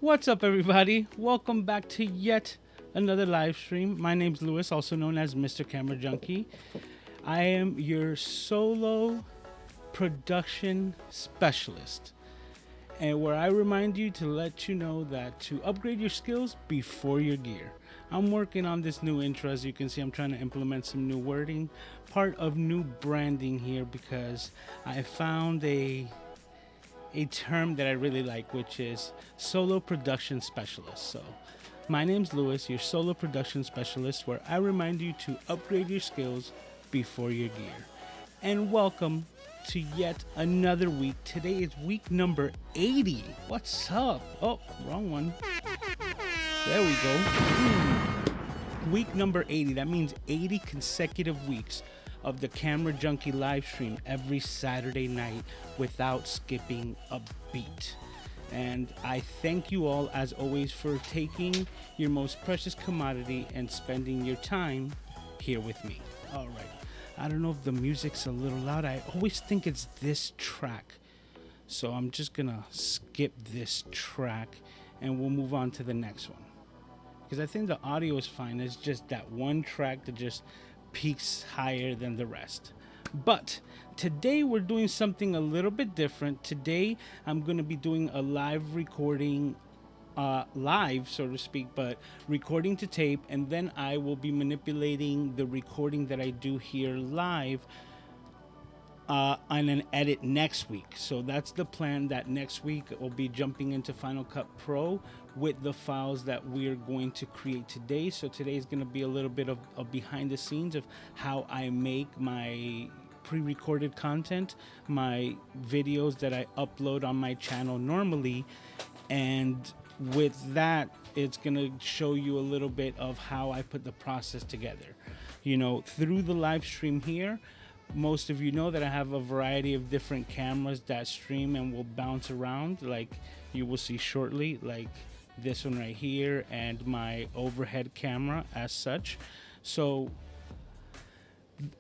What's up, everybody? Welcome back to yet another live stream. My name's Lewis, also known as MrCameraJunkie. I am your solo production specialist, and where I remind you to let you know that to upgrade your skills before your gear. I'm working on this new intro. As you can see, I'm trying to implement some new wording, part of new branding here, because I found a term that I really like, which is solo production specialist. So my name's Lewis, your solo production specialist, where I remind you to upgrade your skills before your gear. And welcome to yet another week. Today is week number 80. What's up? Oh, wrong one. There we go. Week number 80. That means 80 consecutive weeks of the Camera Junkie live stream every Saturday night without skipping a beat. And I thank you all, as always, for taking your most precious commodity and spending your time here with me. All right. I don't know if the music's a little loud. I always think it's this track. So I'm just gonna skip this track and we'll move on to the next one, because I think the audio is fine. It's just that one track that just peaks higher than the rest. But today we're doing something a little bit different. Today I'm going to be doing a live recording, live so to speak, but recording to tape, and then I will be manipulating the recording that I do here live on an edit next week. So that's the plan, that next week we'll be jumping into Final Cut Pro with the files that we're going to create today. So today is going to be a little bit of behind the scenes of how I make my pre-recorded content, my videos that I upload on my channel normally. And with that, it's going to show you a little bit of how I put the process together. You know, through the live stream here, most of you know that I have a variety of different cameras that stream and will bounce around, like you will see shortly, like this one right here and my overhead camera as such. So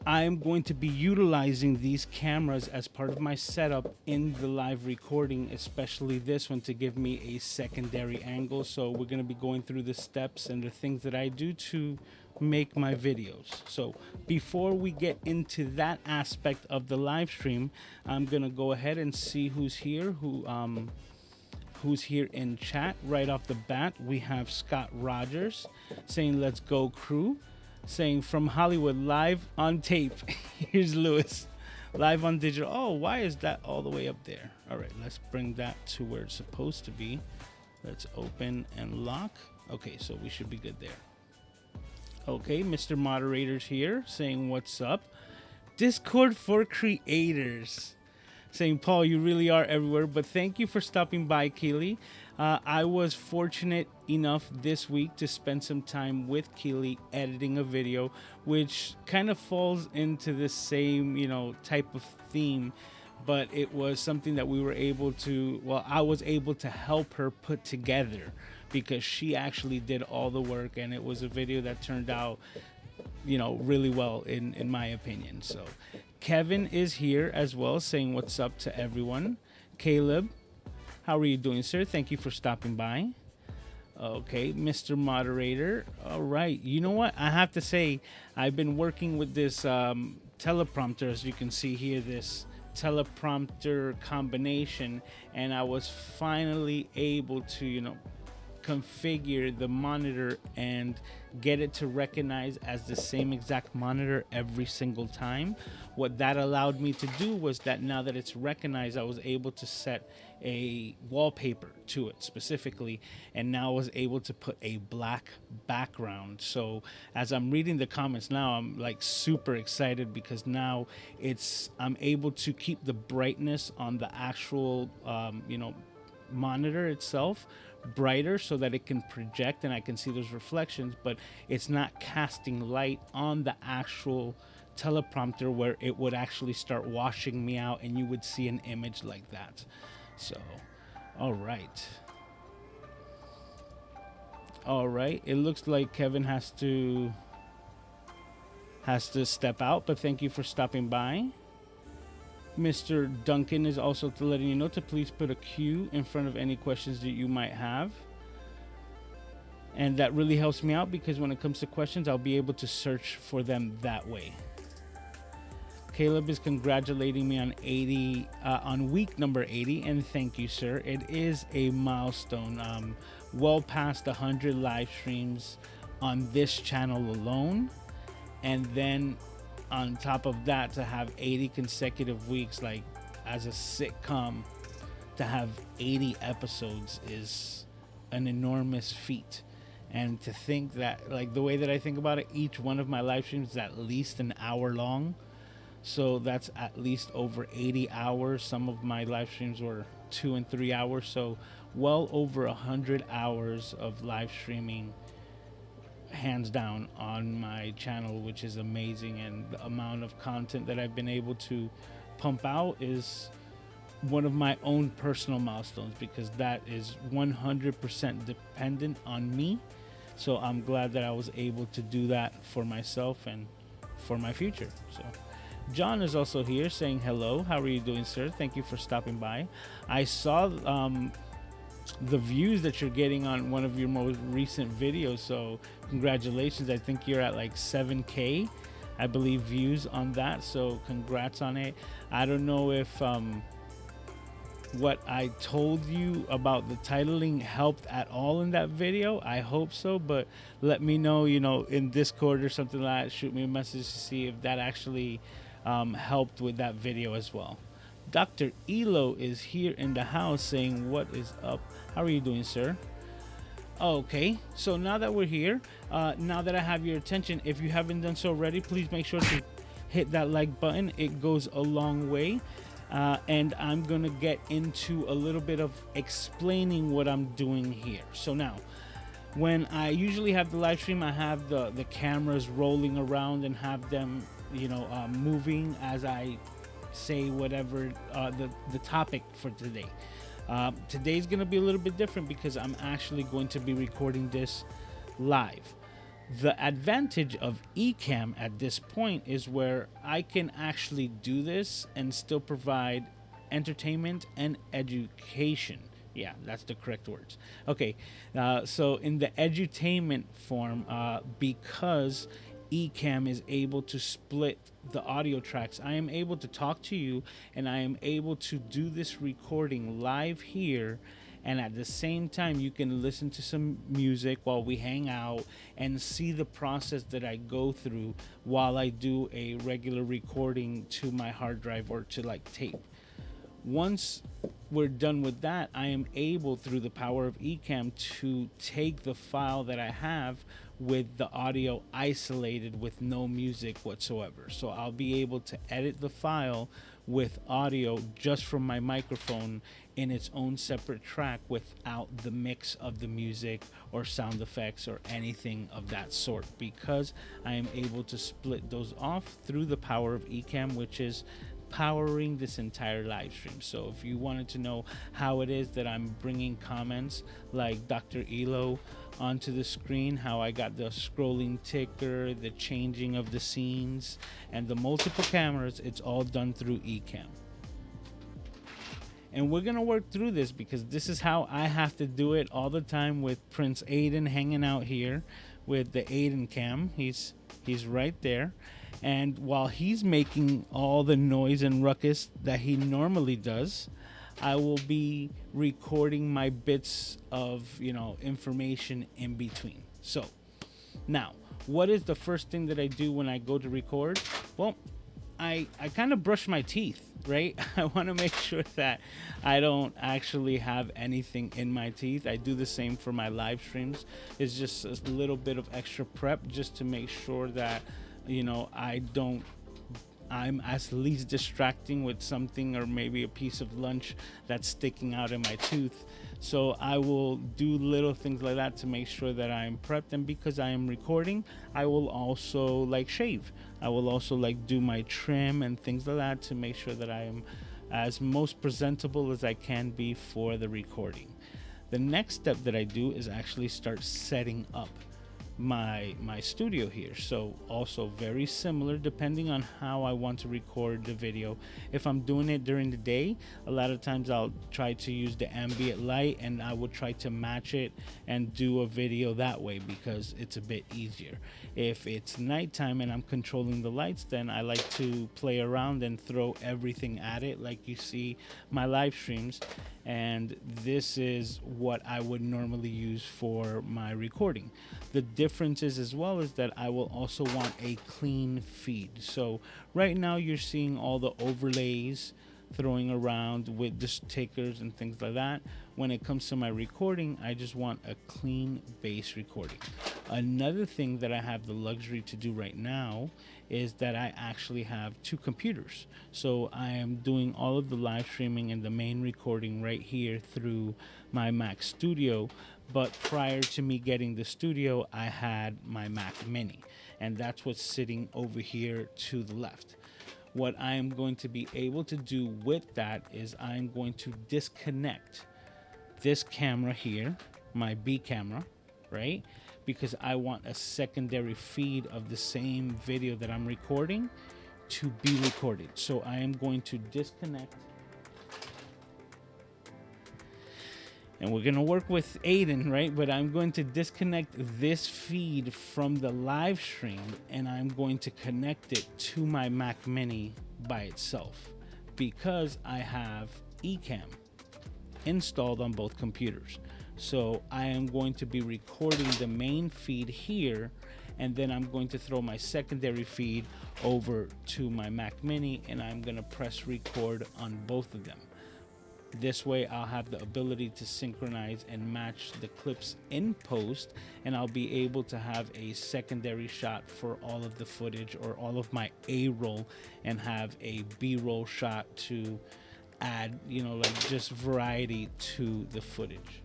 I'm going to be utilizing these cameras as part of my setup in the live recording, especially this one, to give me a secondary angle. So we're going to be going through the steps and the things that I do to make my videos. So before we get into that aspect of the live stream, I'm going to go ahead and see who's here, who's here in chat. Right off the bat, we have Scott Rogers saying, "Let's go crew," saying, "From Hollywood, live on tape." Here's Lewis, live on digital. Oh, why is that all the way up there? All right, let's bring that to where it's supposed to be. Let's open and lock. Okay, so we should be good there. Okay, Mr. Moderator's here saying, "What's up?" Discord for creators saying, "Paul, you really are everywhere." But thank you for stopping by, Keely. I was fortunate enough this week to spend some time with Keely editing a video, which kind of falls into the same, type of theme. But it was something that we were able to, well, I was able to help her put together, because she actually did all the work, and it was a video that turned out, really well in my opinion. So Kevin is here as well saying, "What's up to everyone?" Caleb, how are you doing, sir? Thank you for stopping by. Okay, Mr. Moderator. All right. You know what? I have to say, I've been working with this teleprompter, as you can see here, this teleprompter combination, and I was finally able to, configure the monitor and get it to recognize as the same exact monitor every single time. What that allowed me to do was that now that it's recognized, I was able to set a wallpaper to it specifically, and now I was able to put a black background. So as I'm reading the comments now, I'm like super excited, because now I'm able to keep the brightness on the actual monitor itself brighter, so that it can project and I can see those reflections, but it's not casting light on the actual teleprompter where it would actually start washing me out and you would see an image like that. So all right, it looks like Kevin has to step out, but thank you for stopping by. Mr. Duncan is also letting you know to please put a Q in front of any questions that you might have. And that really helps me out because when it comes to questions, I'll be able to search for them that way. Caleb is congratulating me on on week number 80, and thank you, sir. It is a milestone. Well past 100 live streams on this channel alone, and then on top of that, to have 80 consecutive weeks, like as a sitcom, to have 80 episodes is an enormous feat. And to think that, like, the way that I think about it, each one of my live streams is at least an hour long. So that's at least over 80 hours. Some of my live streams were 2 and 3 hours. So well over 100 hours of live streaming, hands down, on my channel, which is amazing. And the amount of content that I've been able to pump out is one of my own personal milestones, because that is 100% dependent on me. So I'm glad that I was able to do that for myself and for my future. So John is also here saying hello. How are you doing, sir? Thank you for stopping by. I saw the views that you're getting on one of your most recent videos, so congratulations. I think you're at like 7K, I believe, views on that, so congrats on it. I don't know if what I told you about the titling helped at all in that video. I hope so, but let me know, in Discord or something like that. Shoot me a message to see if that actually helped with that video as well. Dr. Elo is here in the house saying, what is up? How are you doing, sir? Okay, so now that we're here, now that I have your attention, if you haven't done so already, please make sure to hit that like button. It goes a long way. And I'm gonna get into a little bit of explaining what I'm doing here. So now, when I usually have the live stream, I have the cameras rolling around and have them, moving as I say whatever the topic for today. Today's gonna be a little bit different because I'm actually going to be recording this live. The advantage of Ecamm at this point is where I can actually do this and still provide entertainment and education. Yeah, that's the correct words. Okay, so in the edutainment form, because Ecamm is able to split the audio tracks, I am able to talk to you and I am able to do this recording live here. And at the same time, you can listen to some music while we hang out and see the process that I go through while I do a regular recording to my hard drive or to like tape. Once we're done with that, I am able, through the power of Ecamm, to take the file that I have with the audio isolated with no music whatsoever. So I'll be able to edit the file with audio just from my microphone in its own separate track without the mix of the music or sound effects or anything of that sort, because I am able to split those off through the power of Ecamm, which is powering this entire live stream. So if you wanted to know how it is that I'm bringing comments like Dr. Elo onto the screen, how I got the scrolling ticker, the changing of the scenes, and the multiple cameras, it's all done through Ecamm. And we're gonna work through this because this is how I have to do it all the time with Prince Aiden hanging out here with the Aiden cam. He's right there. And while he's making all the noise and ruckus that he normally does, I will be recording my bits of, information in between. So now, what is the first thing that I do when I go to record? Well, I kind of brush my teeth, right? I want to make sure that I don't actually have anything in my teeth. I do the same for my live streams. It's just a little bit of extra prep just to make sure that, I'm as least distracting with something or maybe a piece of lunch that's sticking out in my tooth. So I will do little things like that to make sure that I'm prepped. And because I am recording, I will also shave. I will also do my trim and things like that to make sure that I am as most presentable as I can be for the recording. The next step that I do is actually start setting up my studio here. So also very similar depending on how I want to record the video. If I'm doing it during the day, a lot of times I'll try to use the ambient light, and I would try to match it and do a video that way because it's a bit easier. If it's nighttime and I'm controlling the lights, then I like to play around and throw everything at it like you see my live streams. And this is what I would normally use for my recording. The difference is as well is that I will also want a clean feed. So right now you're seeing all the overlays throwing around with the stickers and things like that. When it comes to my recording, I just want a clean base recording. Another thing that I have the luxury to do right now is that I actually have two computers. So I am doing all of the live streaming and the main recording right here through my Mac Studio. But prior to me getting the studio, I had my Mac Mini, and that's what's sitting over here to the left. What I am going to be able to do with that is I'm going to disconnect this camera here, my B camera, right? Because I want a secondary feed of the same video that I'm recording to be recorded. So I am going to disconnect, and we're gonna work with Aiden, right? But I'm going to disconnect this feed from the live stream, and I'm going to connect it to my Mac Mini by itself because I have Ecamm installed on both computers. So I am going to be recording the main feed here, and then I'm going to throw my secondary feed over to my Mac Mini, and I'm gonna press record on both of them. This way I'll have the ability to synchronize and match the clips in post, and I'll be able to have a secondary shot for all of the footage or all of my A-roll, and have a B-roll shot to add, you know, like just variety to the footage.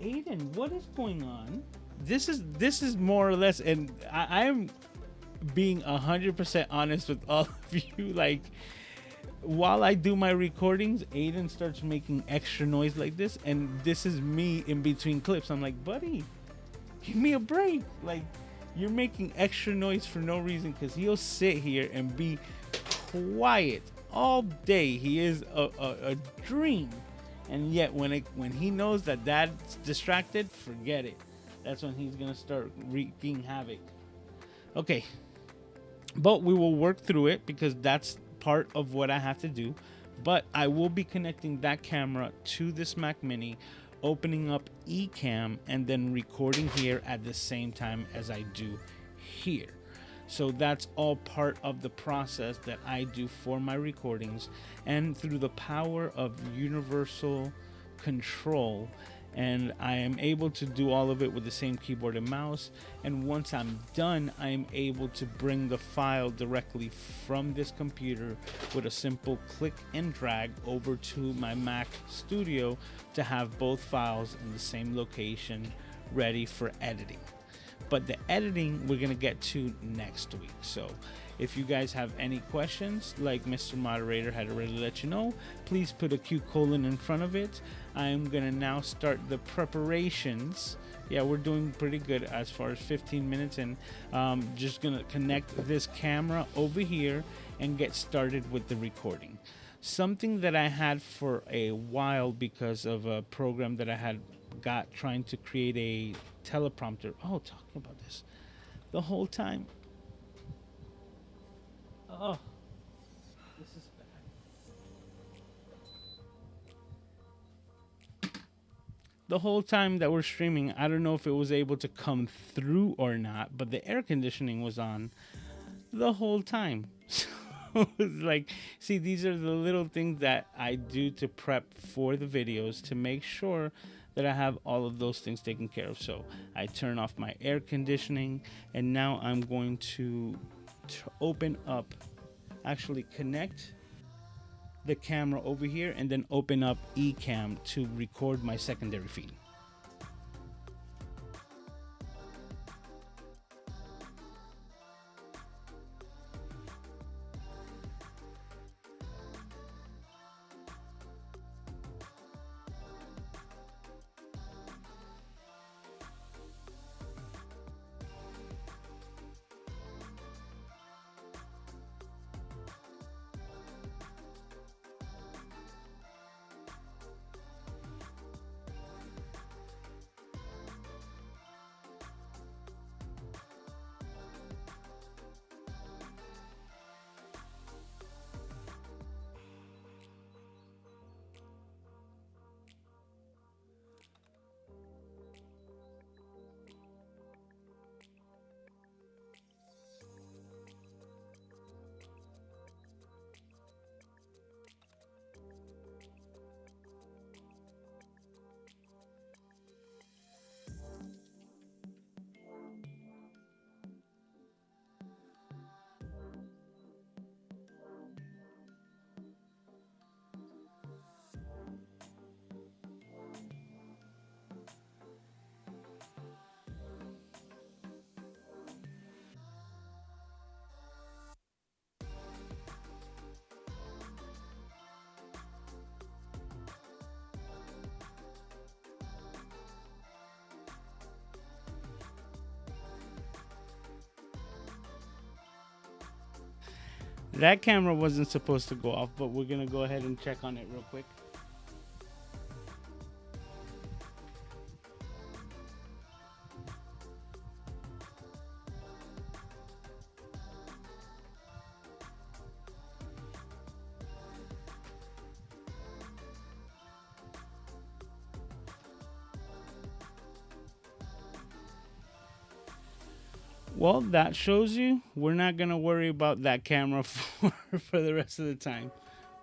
Aiden, what is going on? This is more or less, and I'm being 100% honest with all of you, like, while I do my recordings, Aiden starts making extra noise like this, and this is me in between clips. I'm like, buddy, give me a break. Like, you're making extra noise for no reason, because he'll sit here and be quiet all day. He is a dream. And yet when he knows that dad's distracted, forget it. That's when he's gonna start wreaking havoc. Okay, but we will work through it because that's part of what I have to do. But I will be connecting that camera to this Mac Mini, opening up Ecamm, and then recording here at the same time as I do here. So that's all part of the process that I do for my recordings, and through the power of universal control, and I am able to do all of it with the same keyboard and mouse. And once I'm done, I am able to bring the file directly from this computer with a simple click and drag over to my Mac Studio to have both files in the same location, ready for editing. But the editing we're gonna get to next week. So if you guys have any questions, like Mr. Moderator had already let you know, please put a Q colon in front of it. I'm gonna now start the preparations. Yeah, we're doing pretty good as far as 15 minutes, and just gonna connect this camera over here and get started with the recording. Something that I had for a while because of a program that I had got trying to create a teleprompter. Oh, talking about this the whole time. Oh, this is bad. The whole time that we're streaming, I don't know if it was able to come through or not, but the air conditioning was on the whole time. So it's like, see, these are the little things that I do to prep for the videos to make sure that I have all of those things taken care of. So I turn off my air conditioning, and now I'm going to open up, actually connect the camera over here, and then open up Ecamm to record my secondary feed. That camera wasn't supposed to go off, but we're gonna go ahead and check on it real quick. Well, that shows you we're not gonna worry about that camera for the rest of the time.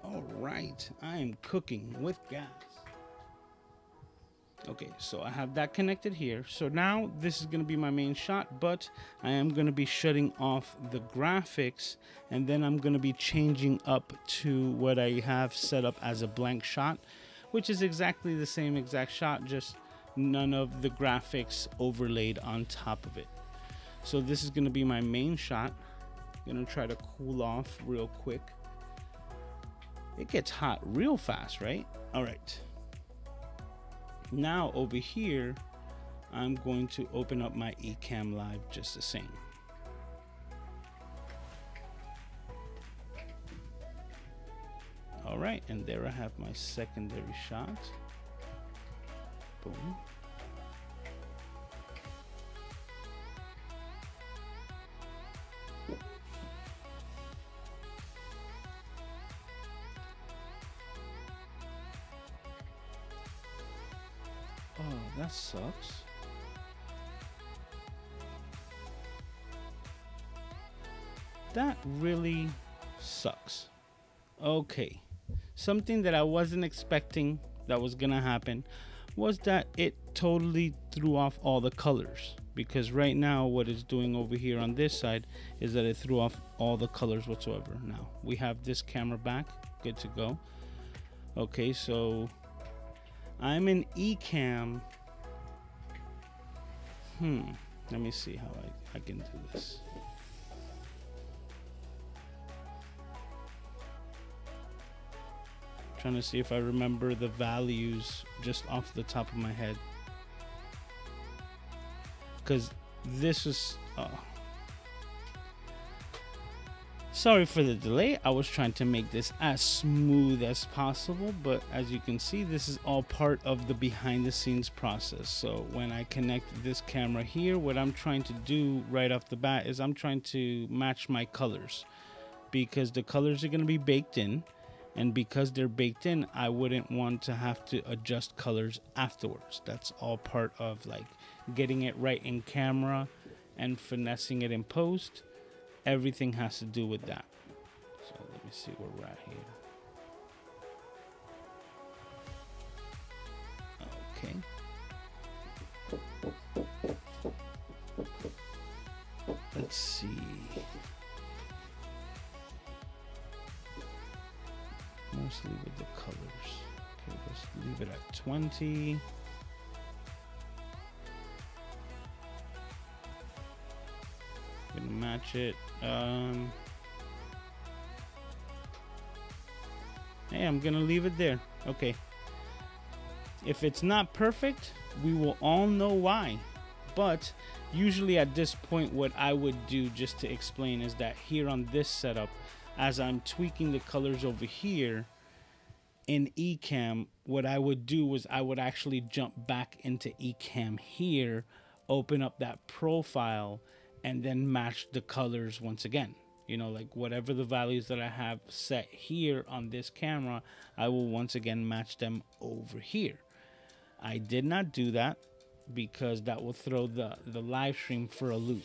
All right, I am cooking with gas. Okay, so I have that connected here. So now this is gonna be my main shot, but I am gonna be shutting off the graphics, and then I'm gonna be changing up to what I have set up as a blank shot, which is exactly the same exact shot, just none of the graphics overlaid on top of it. So this is going to be my main shot. I'm going to try to cool off real quick. It gets hot real fast, right? All right. Now over here, I'm going to open up my Ecamm Live just the same. All right, and there I have my secondary shot. Boom. Oh, that sucks. That really sucks. Okay, something that I wasn't expecting that was gonna happen was that it totally threw off all the colors, because right now what it's doing over here on this side is that it threw off all the colors whatsoever. Now we have this camera back, good to go. Okay, so I'm in Ecamm. Let me see how I can do this. Trying to see if I remember the values just off the top of my head, because this is sorry for the delay. I was trying to make this as smooth as possible, but as you can see, this is all part of the behind the scenes process. So when I connect this camera here, what I'm trying to do right off the bat is I'm trying to match my colors, because the colors are going to be baked in. And because they're baked in, I wouldn't want to have to adjust colors afterwards. That's all part of like getting it right in camera and finessing it in post. Everything has to do with that. So let me see where we're at here. Okay. Let's see. Mostly with the colors. Okay, let's leave it at 20. Gonna match it. Hey, I'm gonna leave it there. Okay. If it's not perfect, we will all know why. But usually at this point, what I would do, just to explain, is that here on this setup, as I'm tweaking the colors over here in Ecamm, what I would do was I would actually jump back into Ecamm here, open up that profile, and then match the colors once again. You know, like whatever the values that I have set here on this camera, I will once again match them over here. I did not do that because that will throw the live stream for a loop.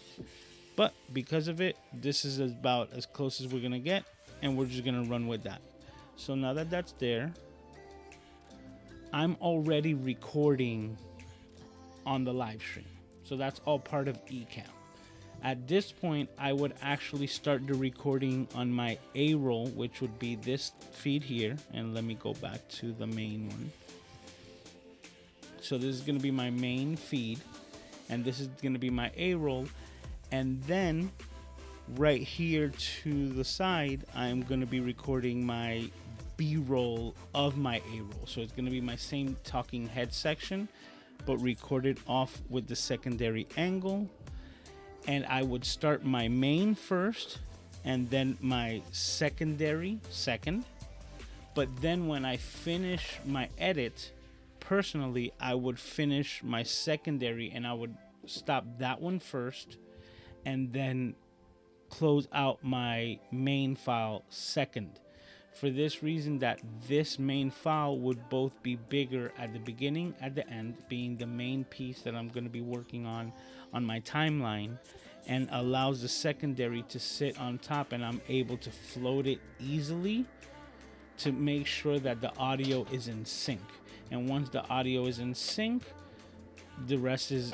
But because of it, this is about as close as we're gonna get, and we're just gonna run with that. So now that that's there, I'm already recording on the live stream. So that's all part of Ecamm. At this point, I would actually start the recording on my A-roll, which would be this feed here. And let me go back to the main one. So this is gonna be my main feed, and this is gonna be my A-roll. And then right here to the side, I'm going to be recording my B-roll of my A-roll. So it's going to be my same talking head section, but recorded off with the secondary angle. And I would start my main first, and then my secondary second. But then when I finish my edit, personally, I would finish my secondary and I would stop that one first and then close out my main file second. For this reason, that this main file would both be bigger at the beginning, at the end, being the main piece that I'm going to be working on my timeline, and allows the secondary to sit on top, and I'm able to float it easily to make sure that the audio is in sync. And once the audio is in sync, the rest is,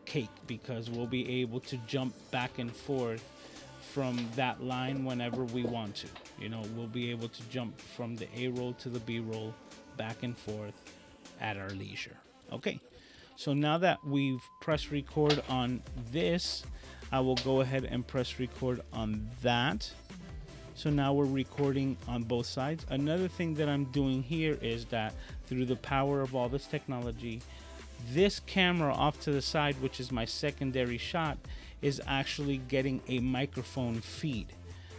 cake, because we'll be able to jump back and forth from that line whenever we want to. We'll be able to jump from the A roll to the B roll back and forth at our leisure. Okay, so now that we've pressed record on this, I will go ahead and press record on that. So now we're recording on both sides. Another thing that I'm doing here is that through the power of all this technology, this camera off to the side, which is my secondary shot, is actually getting a microphone feed.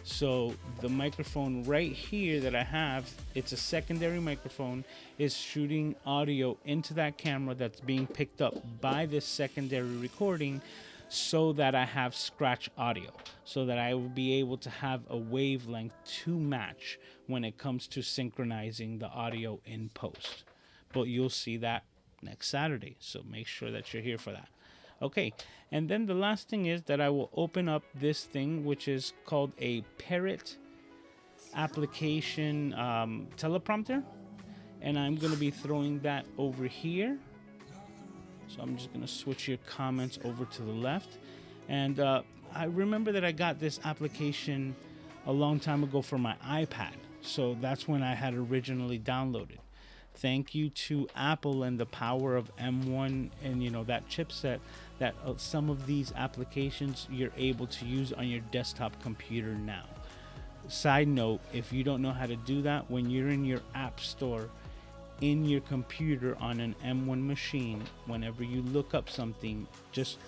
So the microphone right here that I have, it's a secondary microphone, is shooting audio into that camera that's being picked up by this secondary recording, so that I have scratch audio, so that I will be able to have a wavelength to match when it comes to synchronizing the audio in post. But you'll see that next Saturday, so make sure that you're here for that. Okay, and then the last thing is that I will open up this thing, which is called a Parrot application teleprompter, and I'm going to be throwing that over here. So I'm just going to switch your comments over to the left. And I remember that I got this application a long time ago for my iPad. So that's when I had originally downloaded. Thank you to Apple and the power of M1 and that chipset, that some of these applications you're able to use on your desktop computer now. Side note, if you don't know how to do that, when you're in your app store in your computer on an M1 machine, whenever you look up something, just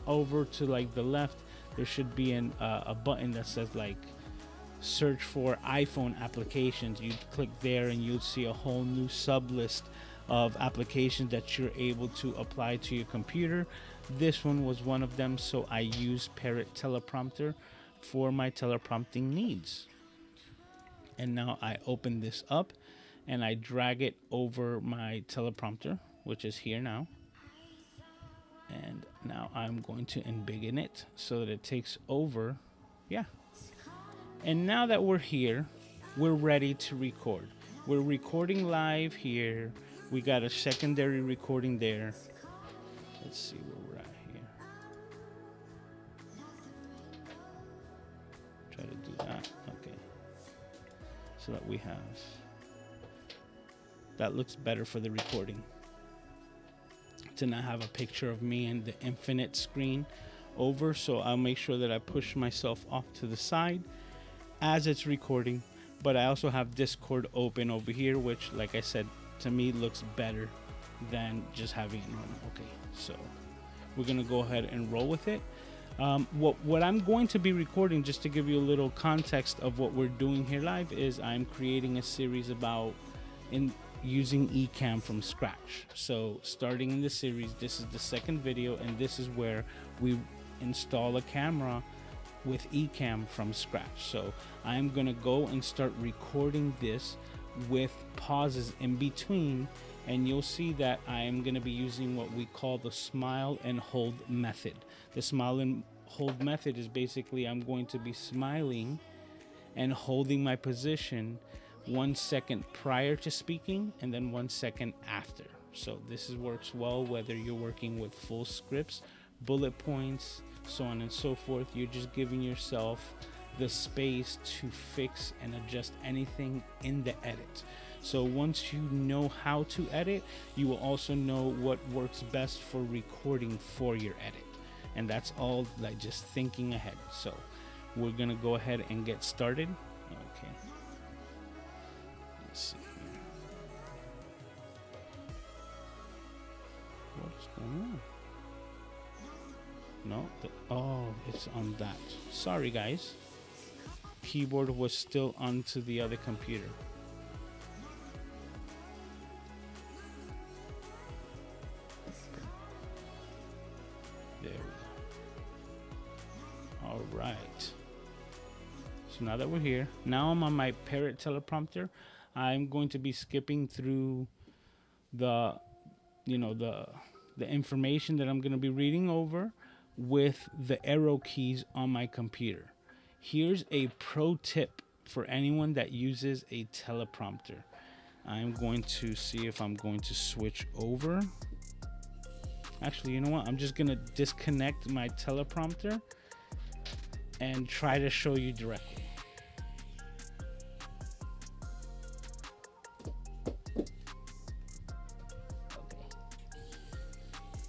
over to the left, there should be a button that says search for iPhone applications. You'd click there and you'd see a whole new sub list of applications that you're able to apply to your computer. This one was one of them, so I use Parrot Teleprompter for my teleprompting needs. And now I open this up and I drag it over my teleprompter, which is here now. And now I'm going to embiggen it so that it takes over. Yeah. And now that we're here, we're ready to record. We're recording live here. We got a secondary recording there. Let's see where we're at here. Try to do that. Okay. So that we have... That looks better for the recording. To not have a picture of me and the infinite screen over. So I'll make sure that I push myself off to the side as it's recording. But I also have Discord open over here, which, like I said, to me looks better than just having it normal. Okay, so we're gonna go ahead and roll with it. What I'm going to be recording, just to give you a little context of what we're doing here live, is I'm creating a series about using Ecamm from scratch. So starting in the series, this is the second video, and this is where we install a camera with Ecamm from scratch. So I'm gonna go and start recording this with pauses in between, and you'll see that I am gonna be using what we call the smile and hold method. The smile and hold method is basically I'm going to be smiling and holding my position 1 second prior to speaking and then 1 second after. So this works well whether you're working with full scripts, bullet points, so on and so forth. You're just giving yourself the space to fix and adjust anything in the edit. So once you know how to edit, you will also know what works best for recording for your edit. And that's all just thinking ahead. So we're gonna go ahead and get started. Okay. Let's see here. What's going on? No, oh, it's on that. Sorry, guys. keyboard was still onto the other computer. There we go. All right. So now that we're here, now I'm on my Parrot teleprompter. I'm going to be skipping through the, the information that I'm going to be reading over with the arrow keys on my computer. Here's a pro tip for anyone that uses a teleprompter. I'm going to see if I'm going to switch over. Actually, you know what? I'm just going to disconnect my teleprompter and try to show you directly.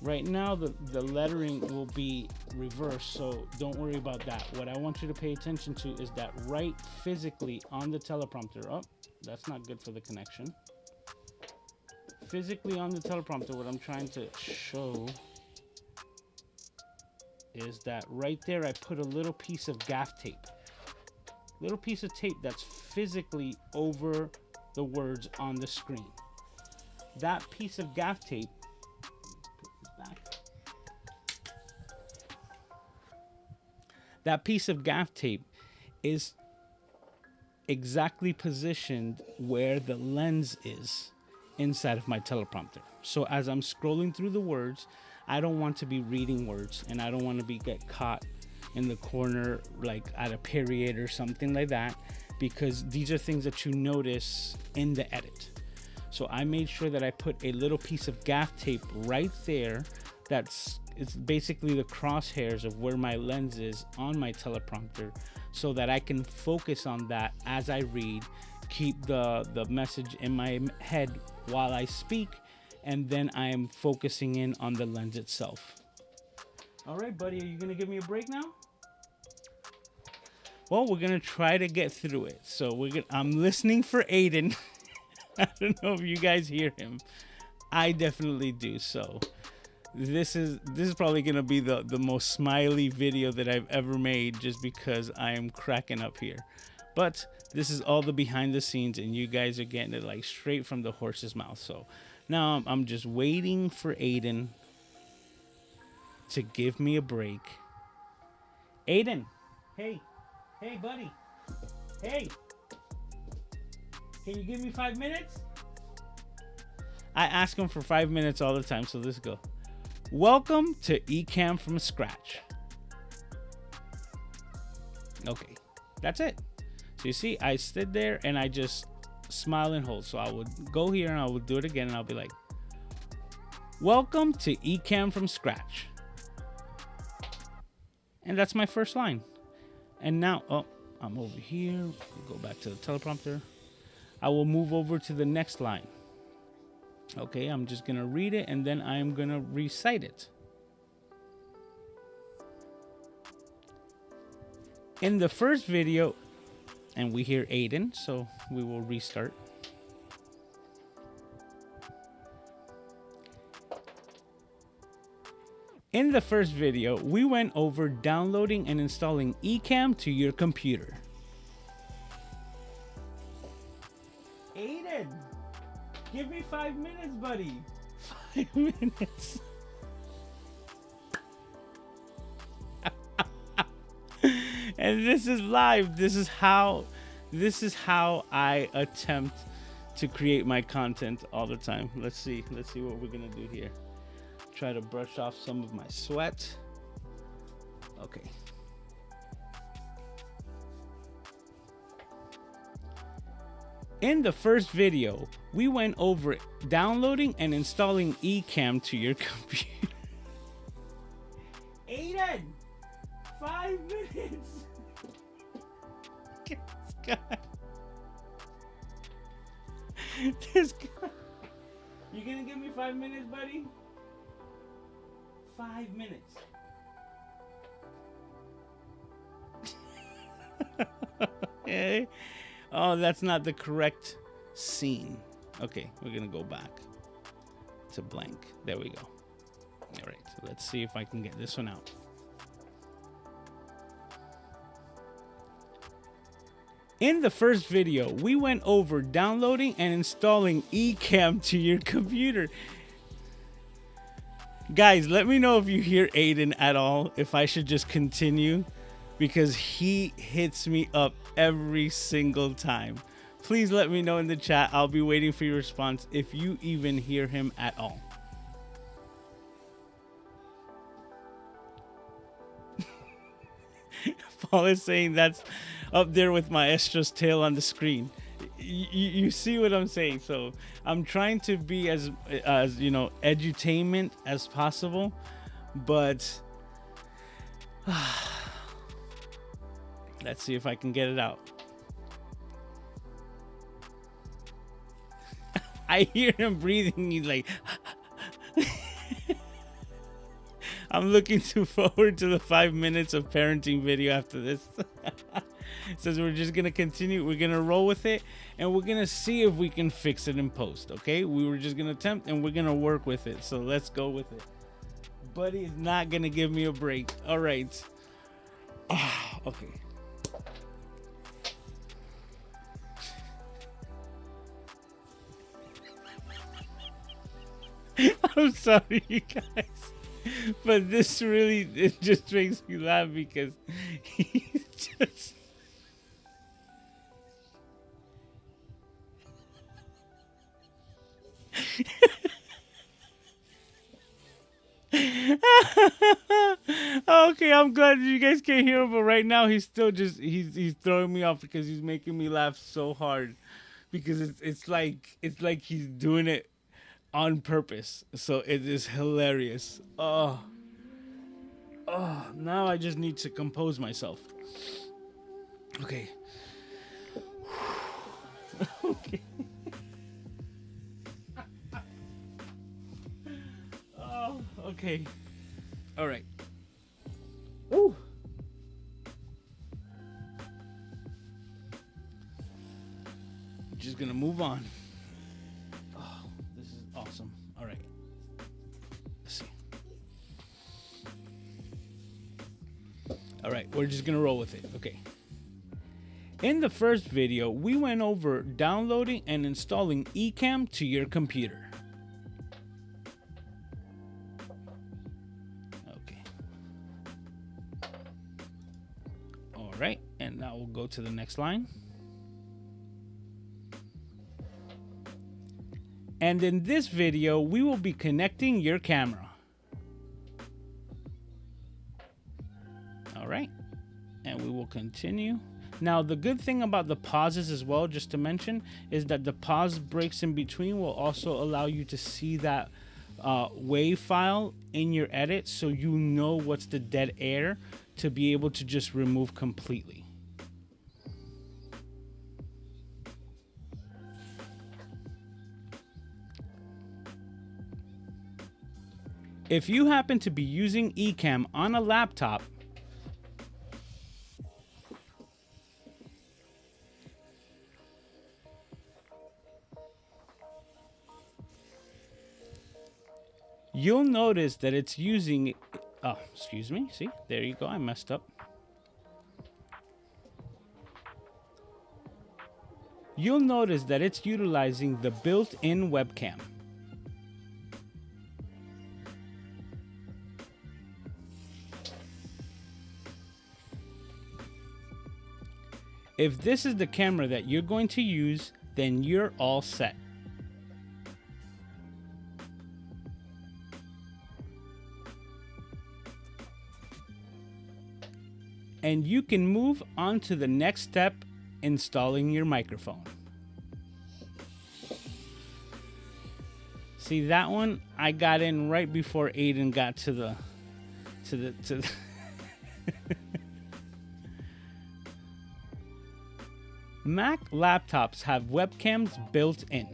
Right now, the lettering will be reversed, so don't worry about that. What I want you to pay attention to is that right physically on the teleprompter. Oh, that's not good for the connection. Physically on the teleprompter, what I'm trying to show is that right there, I put a little piece of gaff tape. Little piece of tape that's physically over the words on the screen. That piece of gaff tape, that piece of gaff tape is exactly positioned where the lens is inside of my teleprompter. So as I'm scrolling through the words, I don't want to be reading words, and I don't want to get caught in the corner like at a period or something like that, because these are things that you notice in the edit. So I made sure that I put a little piece of gaff tape right there. It's basically the crosshairs of where my lens is on my teleprompter, so that I can focus on that as I read, keep the message in my head while I speak, and then I am focusing in on the lens itself. All right, buddy, are you gonna give me a break now? Well, we're gonna try to get through it. So I'm listening for Aiden. I don't know if you guys hear him. I definitely do. So this is probably gonna be the most smiley video that I've ever made, just because I am cracking up here. But this is all the behind the scenes, and you guys are getting it like straight from the horse's mouth. So now I'm just waiting for Aiden to give me a break. Aiden, hey buddy, hey, can you give me 5 minutes? I ask him for 5 minutes all the time, so let's go. Welcome to Ecamm from scratch. Okay, that's it. So you see, I stood there and I just smile and hold. So I would go here and I would do it again, and I'll be like, welcome to Ecamm from scratch. And that's my first line. And now, oh, I'm over here. Go back to the teleprompter. I will move over to the next line. Okay, I'm just gonna read it, and then I'm gonna recite it. In the first video, and we hear Aiden, so we will restart. In the first video, we went over downloading and installing Ecamm to your computer. Aiden, give me 5 minutes, buddy. 5 minutes. And this is live. This is how I attempt to create my content all the time. Let's see what we're gonna do here. Try to brush off some of my sweat. Okay. In the first video, we went over downloading and installing Ecamm to your computer. Aiden, 5 minutes. This guy. You gonna give me 5 minutes, buddy? 5 minutes. Okay. Oh, that's not the correct scene. Okay, we're gonna go back to blank. There we go. All right, so let's see if I can get this one out. In the first video, we went over downloading and installing Ecamm to your computer. Guys, let me know if you hear Aiden at all, if I should just continue, because he hits me up every single time. Please let me know in the chat. I'll be waiting for your response if you even hear him at all. Paul is saying that's up there with Maestro's tail on the screen. You see what I'm saying? So I'm trying to be as you know, edutainment as possible, but let's see if I can get it out. I hear him breathing. He's like, I'm looking forward to the 5 minutes of parenting video after this. Says we're just gonna continue, we're gonna roll with it, and we're gonna see if we can fix it in post. Okay, we were just gonna attempt, and we're gonna work with it. So let's go with it. Buddy is not gonna give me a break. All right. Okay. I'm sorry, you guys, but this really, it just makes me laugh because he's just. Okay, I'm glad you guys can't hear him, but right now he's still just he's throwing me off because he's making me laugh so hard, because it's like he's doing it on purpose. So it is hilarious. Oh, now I just need to compose myself. Okay. Okay. Oh, okay. All right. Ooh. Just gonna move on. Oh, this is awesome. All right. Let's see. All right, we're just gonna roll with it. Okay. In the first video, we went over downloading and installing Ecamm to your computer. Okay. All right, and now we'll go to the next line. And in this video, we will be connecting your camera. All right, and we will continue. Now, the good thing about the pauses as well, just to mention, is that the pause breaks in between will also allow you to see that WAV file in your edit, so you know what's the dead air to be able to just remove completely. If you happen to be using Ecamm on a laptop, you'll notice that it's using, oh, excuse me, see, there you go, I messed up. You'll notice that it's utilizing the built-in webcam. If this is the camera that you're going to use, then you're all set. And you can move on to the next step, installing your microphone. See, that one I got in right before Aiden got to the Mac laptops have webcams built in.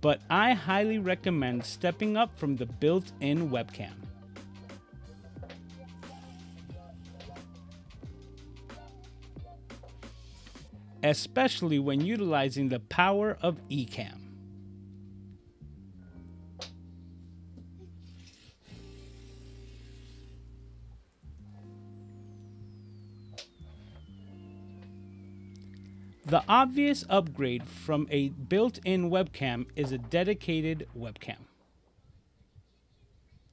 But I highly recommend stepping up from the built-in webcam. Especially when utilizing the power of Ecamm. The obvious upgrade from a built-in webcam is a dedicated webcam.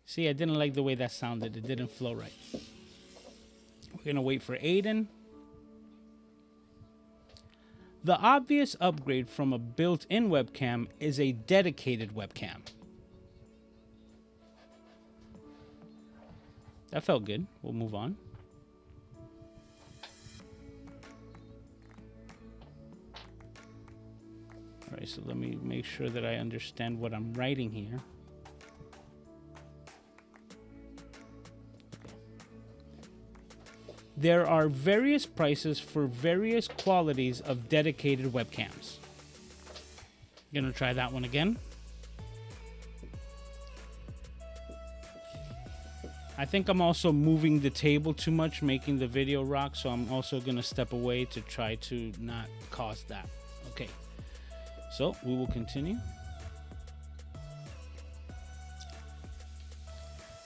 See, I didn't like the way that sounded. It didn't flow right. We're going to wait for Aiden. The obvious upgrade from a built-in webcam is a dedicated webcam. That felt good. We'll move on. All right, so let me make sure that I understand what I'm writing here. There are various prices for various qualities of dedicated webcams. Gonna try that one again. I think I'm also moving the table too much, making the video rock, so I'm also gonna step away to try to not cause that. Okay, so we will continue.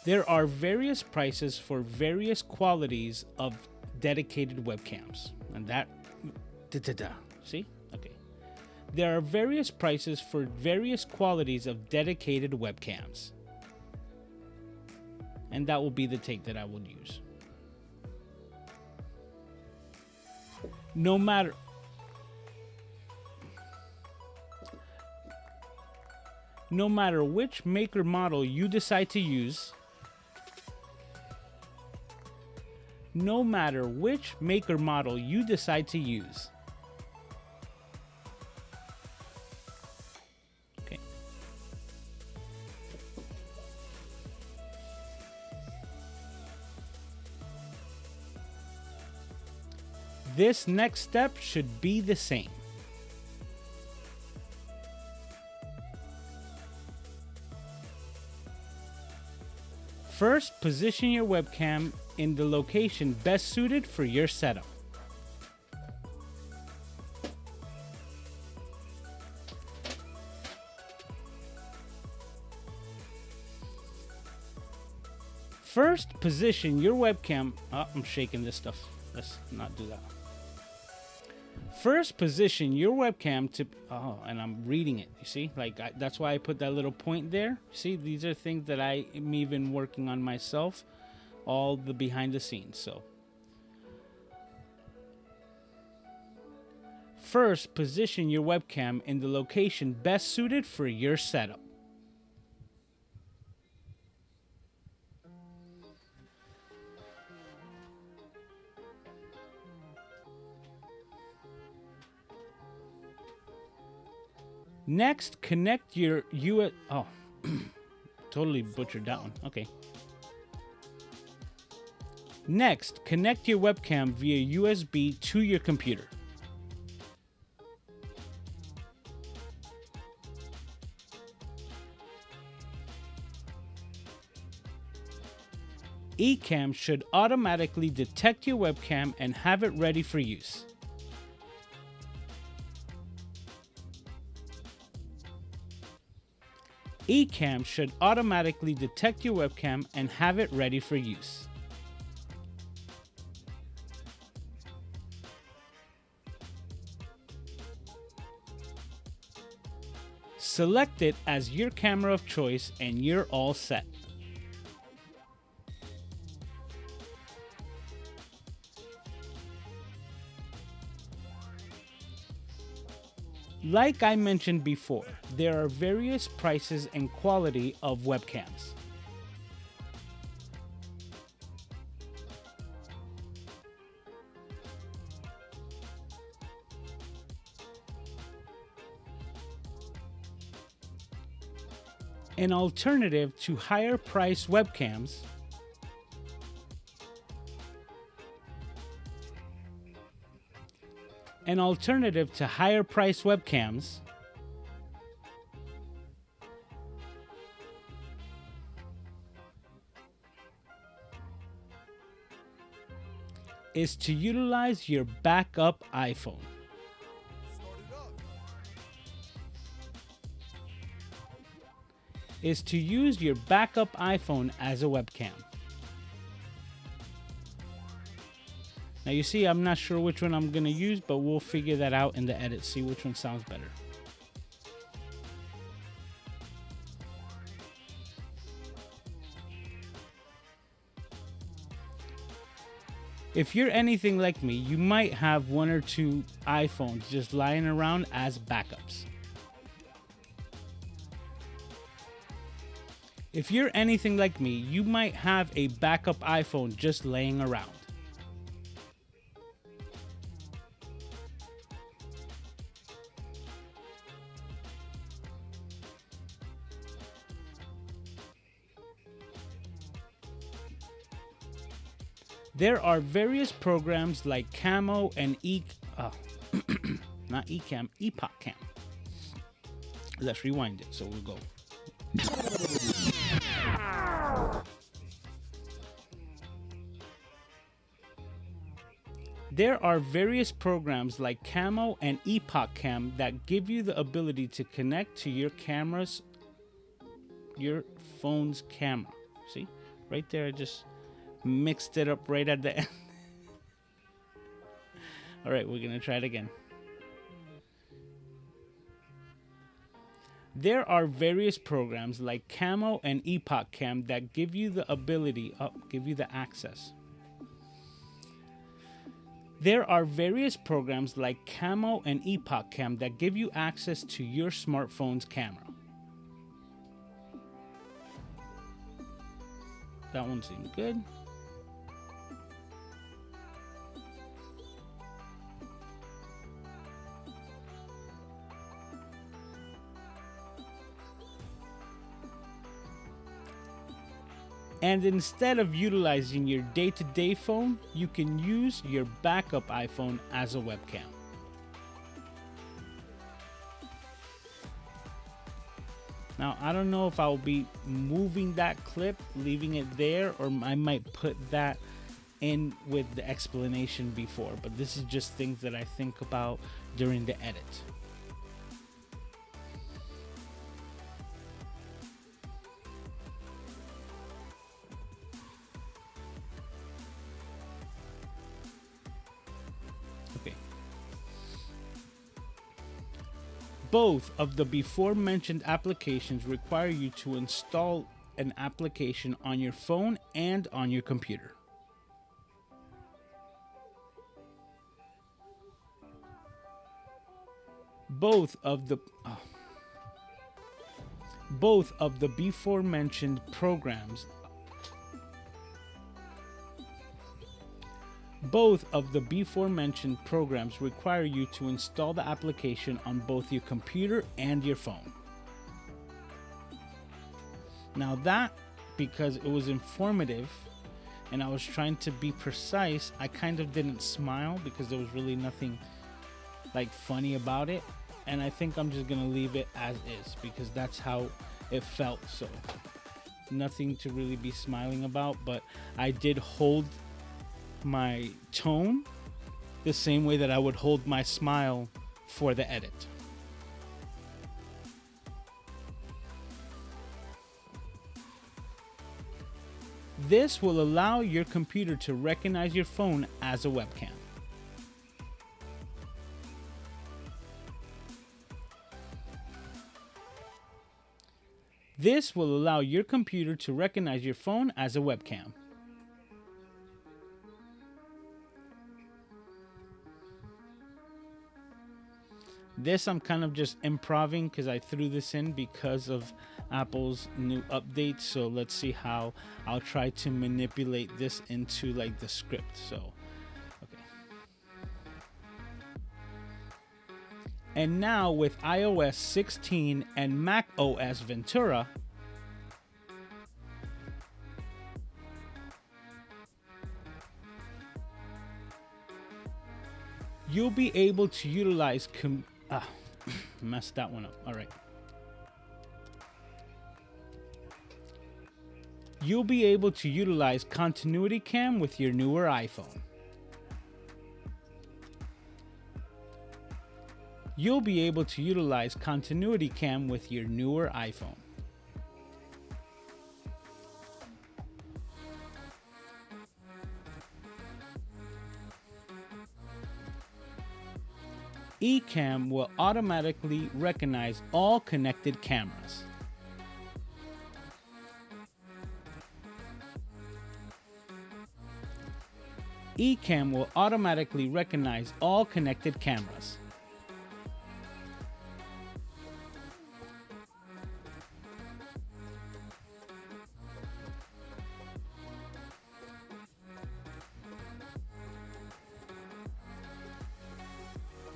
There are various prices for various qualities of dedicated webcams. And that, see? Okay. There are various prices for various qualities of dedicated webcams. And that will be the take that I would use. No matter which make or model you decide to use, no matter which make or model you decide to use. Okay. This next step should be the same. First, position your webcam in the location best suited for your setup. First, position your webcam. Oh, I'm shaking this stuff. Let's not do that. First, position your webcam to. Oh, and I'm reading it. You see, like that's why I put that little point there. See, these are things that I'm even working on myself. All the behind the scenes. So first, position your webcam in the location best suited for your setup. Next, connect your Oh, totally butchered that one. Okay. Next, connect your webcam via USB to your computer. Ecamm should automatically detect your webcam and have it ready for use. Ecamm should automatically detect your webcam and have it ready for use. Select it as your camera of choice and you're all set. Like I mentioned before, there are various prices and quality of webcams. An alternative to higher price webcams is to utilize your backup iPhone. Is to use your backup iPhone as a webcam. Now you see, I'm not sure which one I'm gonna use, but we'll figure that out in the edit, see which one sounds better. If you're anything like me, you might have 1 or 2 iPhones just lying around as backups. If you're anything like me, you might have a backup iPhone just laying around. There are various programs like Camo and not Ecamm, Epoch. Let's rewind it, so we'll go. There are various programs like Camo and Epoch that give you the ability to connect to your phone's camera. See, right there, I just mixed it up right at the end. All right, we're gonna try it again. There are various programs like Camo and Epoch that give you the ability, give you the access. There are various programs like Camo and Epoch that give you access to your smartphone's camera. That one seemed good. And instead of utilizing your day-to-day phone, you can use your backup iPhone as a webcam. Now, I don't know if I'll be moving that clip, leaving it there, or I might put that in with the explanation before, but this is just things that I think about during the edit. Both of the before mentioned applications require you to install an application on your phone and on your computer. Both of the before mentioned programs require you to install the application on both your computer and your phone. Now that, because it was informative and I was trying to be precise, I kind of didn't smile because there was really nothing like funny about it. And I think I'm just gonna leave it as is because that's how it felt. So nothing to really be smiling about, but I did hold my tone the same way that I would hold my smile for the edit. This will allow your computer to recognize your phone as a webcam. This will allow your computer to recognize your phone as a webcam. This I'm kind of just improvising because I threw this in because of Apple's new update. So let's see how I'll try to manipulate this into like the script. So, okay. And now with iOS 16 and Mac OS Ventura, you'll be able to utilize messed that one up. All right. You'll be able to utilize Continuity Cam with your newer iPhone. You'll be able to utilize Continuity Cam with your newer iPhone. Ecamm will automatically recognize all connected cameras. Ecamm will automatically recognize all connected cameras.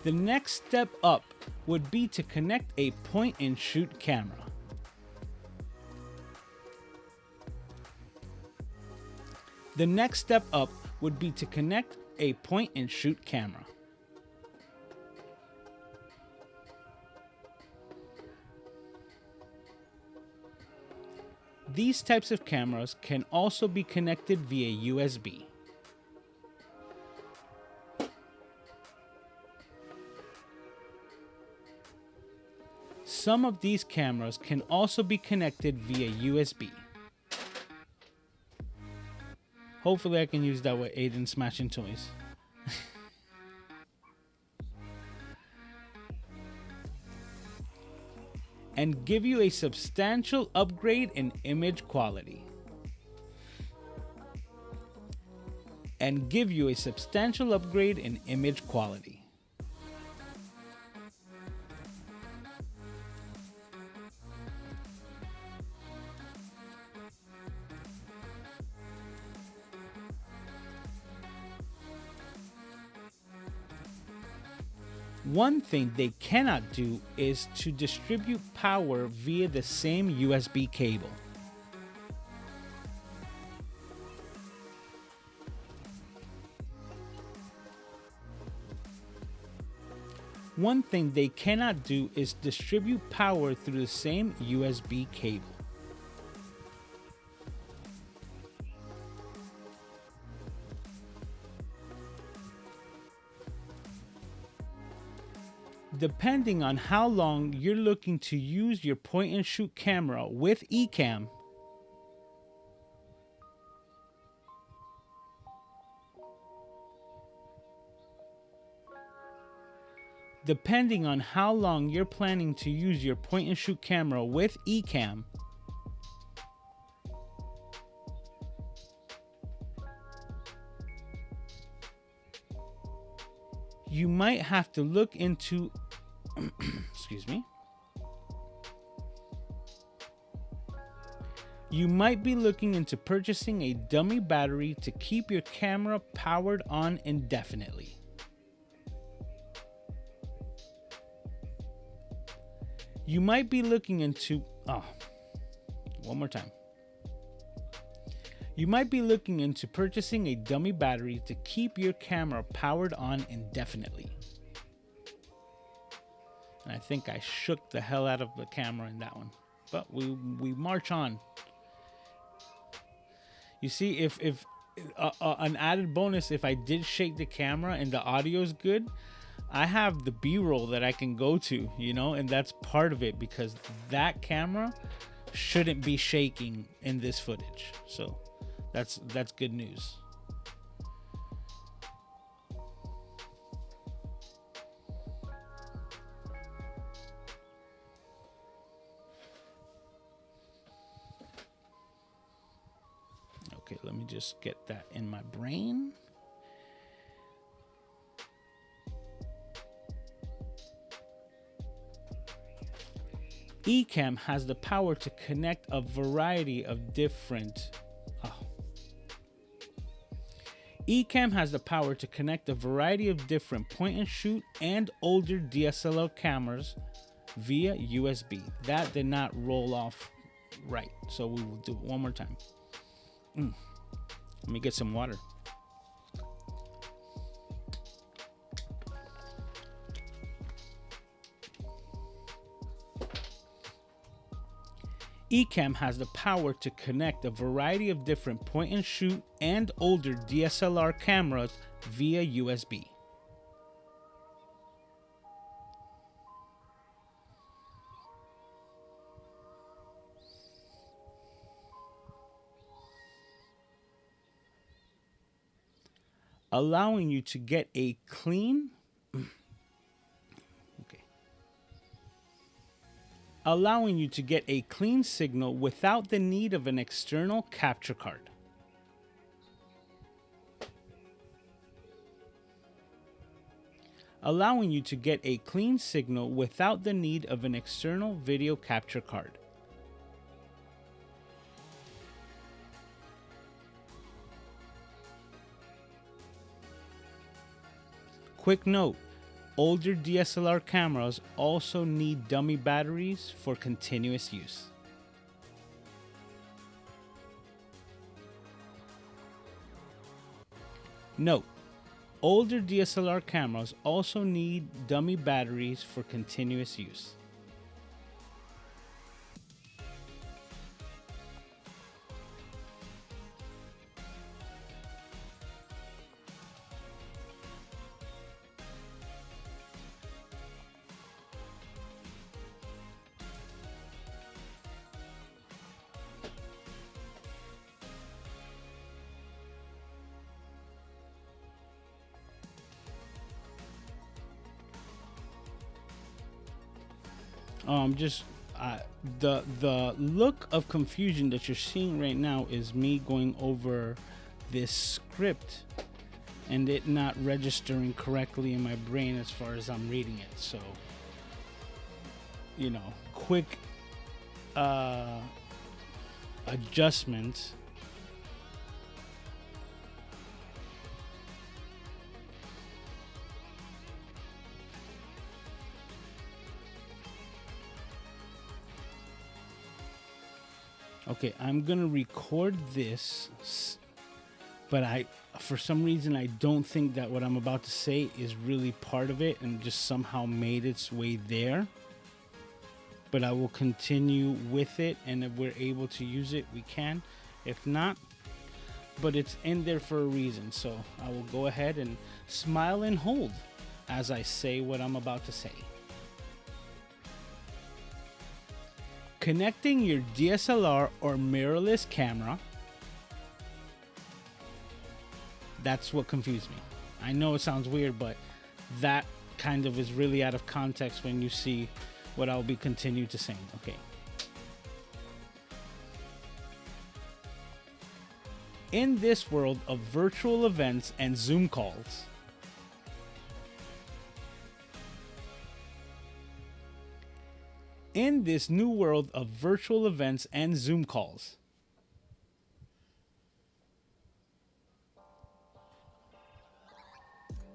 The next step up would be to connect a point and shoot camera. The next step up would be to connect a point and shoot camera. These types of cameras can also be connected via USB. Some of these cameras can also be connected via USB. Hopefully I can use that with Aiden smashing toys. And give you a substantial upgrade in image quality. And give you a substantial upgrade in image quality. One thing they cannot do is to distribute power via the same USB cable. One thing they cannot do is distribute power through the same USB cable. Depending on how long you're looking to use your point and shoot camera with Ecamm, depending on how long you're planning to use your point and shoot camera with Ecamm, you might have to look into excuse me. You might be looking into purchasing a dummy battery to keep your camera powered on indefinitely. You might be looking into one more time. You might be looking into purchasing a dummy battery to keep your camera powered on indefinitely. And I think I shook the hell out of the camera in that one. But we march on. You see, if an added bonus, if I did shake the camera and the audio is good, I have the B-roll that I can go to, you know, and that's part of it because that camera shouldn't be shaking in this footage. So that's good news. Okay, let me just get that in my brain. Ecamm has the power to connect a variety of different Ecamm has the power to connect a variety of different point and shoot and older DSLR cameras via USB. That did not roll off right, so we will do it one more time. Let me get some water. Ecamm has the power to connect a variety of different point and shoot and older DSLR cameras via USB. Allowing you to get a clean allowing you to get a clean signal without the need of an external capture card. Allowing you to get a clean signal without the need of an external video capture card. Quick note, older DSLR cameras also need dummy batteries for continuous use. Note, older DSLR cameras also need dummy batteries for continuous use. The look of confusion that you're seeing right now is me going over this script and it not registering correctly in my brain as far as I'm reading it. So, you know, quick adjustments. Okay, I'm gonna record this, but for some reason, I don't think that what I'm about to say is really part of it and just somehow made its way there. But I will continue with it, and if we're able to use it, we can. If not, but it's in there for a reason. So I will go ahead and smile and hold as I say what I'm about to say. Connecting your DSLR or mirrorless camera. That's what confused me. I know it sounds weird, but that kind of is really out of context when you see what I'll be continuing to saying. Okay. In this world of virtual events and Zoom calls, in this new world of virtual events and Zoom calls,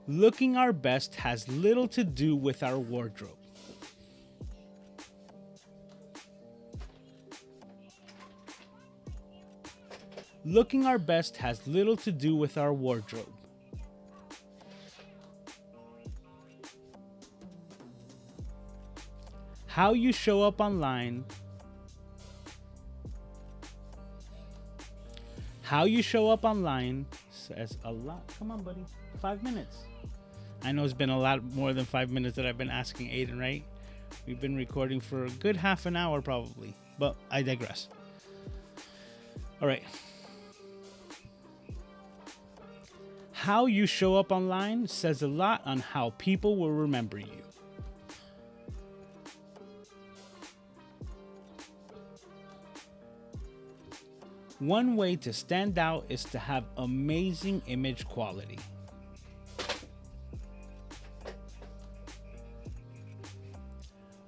looking our best has little to do with our wardrobe. Looking our best has little to do with our wardrobe. How you show up online. How you show up online says a lot. Come on, buddy. 5 minutes. I know it's been a lot more than 5 minutes that I've been asking Aiden, right? We've been recording for a good half an hour probably, but I digress. All right. How you show up online says a lot on how people will remember you. One way to stand out is to have amazing image quality.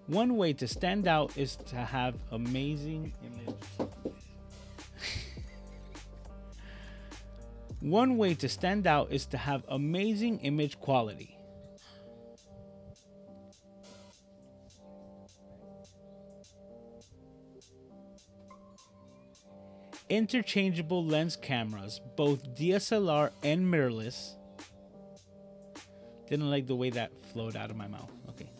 One way to stand out is to have amazing image. One way to stand out is to have amazing image quality. Interchangeable lens cameras, both DSLR and mirrorless. Didn't like the way that flowed out of my mouth. Okay.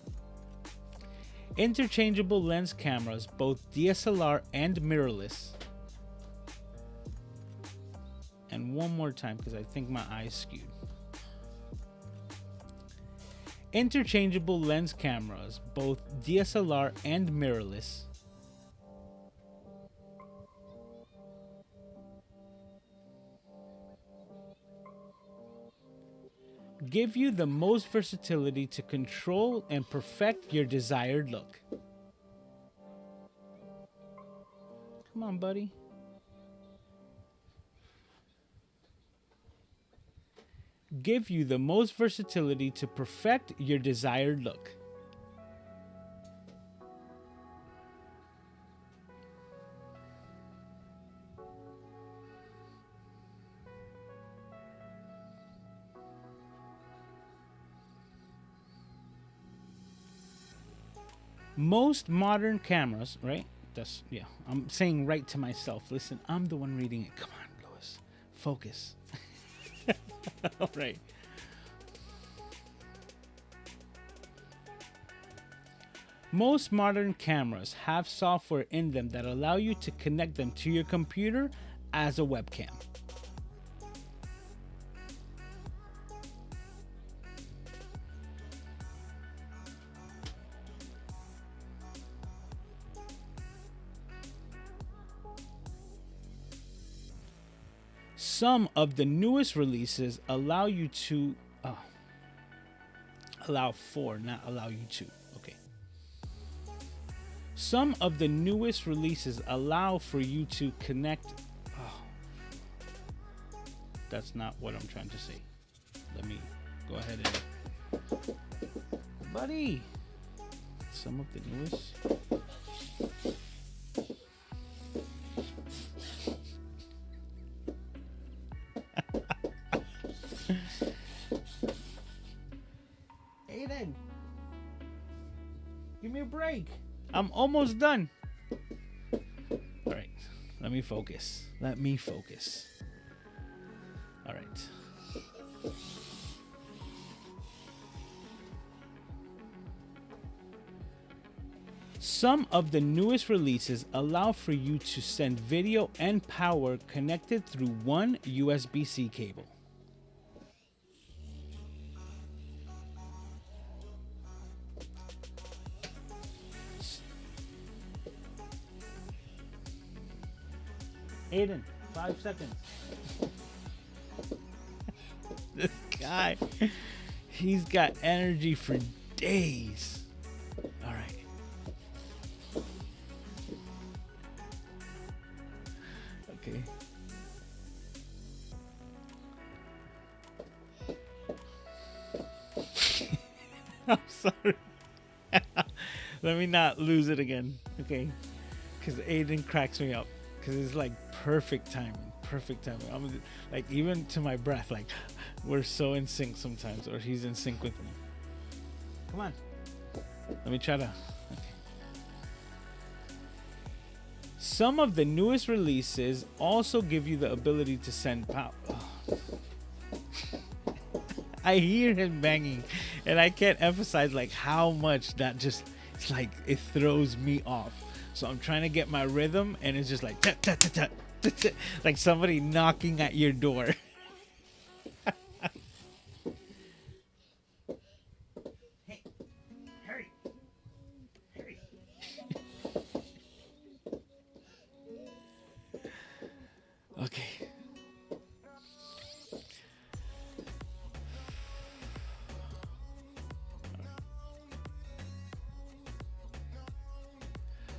Interchangeable lens cameras, both DSLR and mirrorless. And one more time because I think my eyes skewed. Interchangeable lens cameras, both DSLR and mirrorless. Give you the most versatility to control and perfect your desired look. on, buddy. Give you the most versatility to perfect your desired look. Most modern cameras, right? Yeah, I'm saying right to myself. Listen, I'm the one reading it. Come on, Lois. Focus. All right. Most modern cameras have software in them that allow you to connect them to your computer as a webcam. Some of the newest releases allow you to allow for, not allow you to. Okay. Some of the newest releases allow for you to connect. That's not what I'm trying to say. Let me go ahead and, buddy. Some of the newest. Aiden, give me a break. I'm almost done. All right, let me focus. Let me focus. All right. Some of the newest releases allow for you to send video and power connected through one USB-C cable. Aiden, 5 seconds. This guy, he's got energy for days. All right. Okay. I'm sorry. Let me not lose it again. Okay. Because Aiden cracks me up. Because it's like perfect timing. Perfect timing. I'm like, even to my breath, like, we're so in sync sometimes, or he's in sync with me. Come on. Let me try to. Okay. Some of the newest releases also give you the ability to send power. Oh. I hear him banging, and I can't emphasize like how much that just, it's like it throws me off. So I'm trying to get my rhythm, and it's just like tut, tut, tut, tut, tut, tut, like somebody knocking at your door. Hey, hurry, hurry. Okay.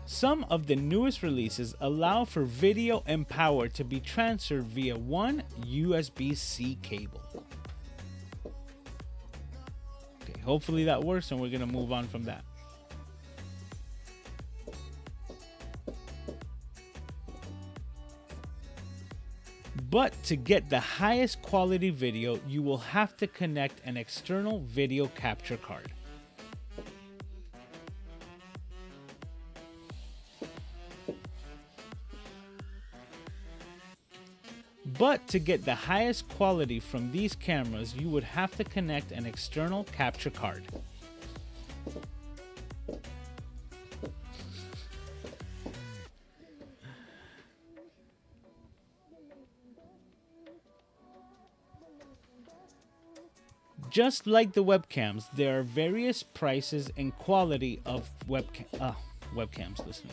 Some of the newest releases allow for video and power to be transferred via one USB-C cable. Okay, hopefully that works, and we're going to move on from that. But to get the highest quality video, you will have to connect an external video capture card. But to get the highest quality from these cameras, you would have to connect an external capture card. Just like the webcams, there are various prices and quality of webcams. Listen.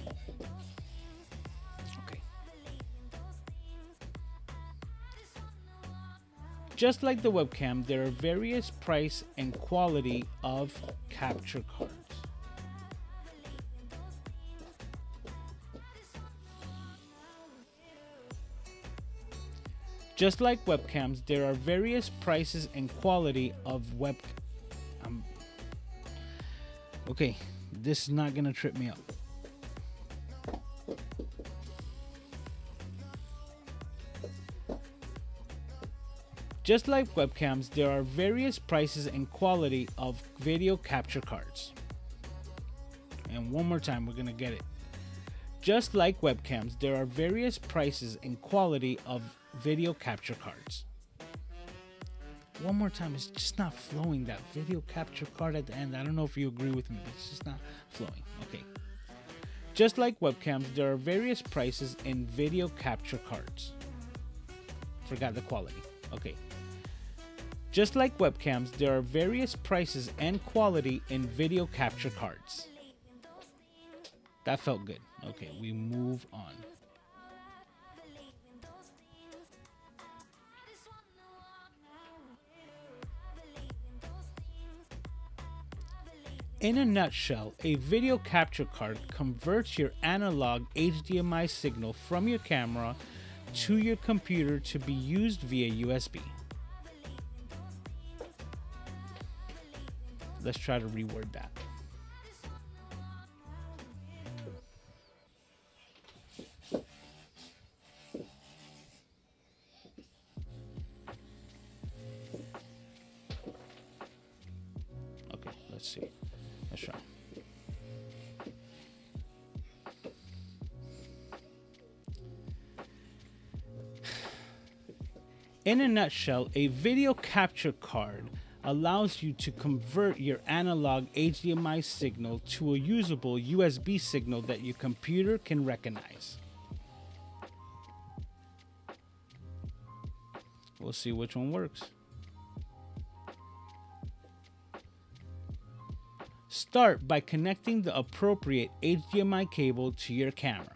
Just like the webcam, there are various price and quality of capture cards. Just like webcams, there are various prices and quality of okay, this is not gonna trip me up. Just like webcams, there are various prices and quality of video capture cards. And one more time, we're gonna get it. Just like webcams, there are various prices and quality of video capture cards. One more time, it's just not flowing, that video capture card at the end. I don't know if you agree with me, but it's just not flowing. Okay. Just like webcams, there are various prices in video capture cards. Forgot the quality. Okay. Just like webcams, there are various prices and quality in video capture cards. That felt good. Okay, we move on. In a nutshell, a video capture card converts your analog HDMI signal from your camera to your computer to be used via USB. Let's try to reword that. Okay, let's see. Let's try. In a nutshell, a video capture card allows you to convert your analog HDMI signal to a usable USB signal that your computer can recognize. We'll see which one works. Start by connecting the appropriate HDMI cable to your camera.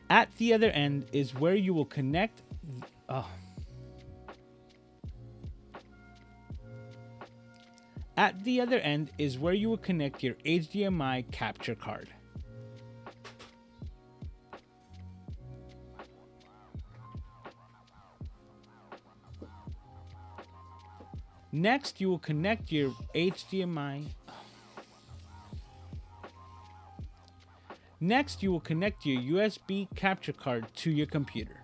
At the other end is where you will connect. At the other end is where you will connect your HDMI capture card. Next, you will connect your HDMI. Next, you will connect your USB capture card to your computer.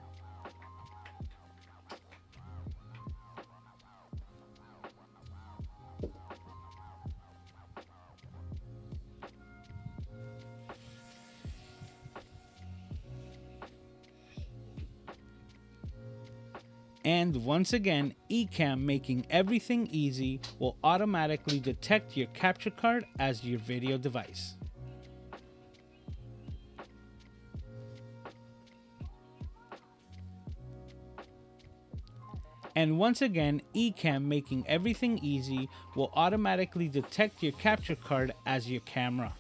And once again, Ecamm, making everything easy, will automatically detect your capture card as your video device. And once again, Ecamm, making everything easy, will automatically detect your capture card as your camera.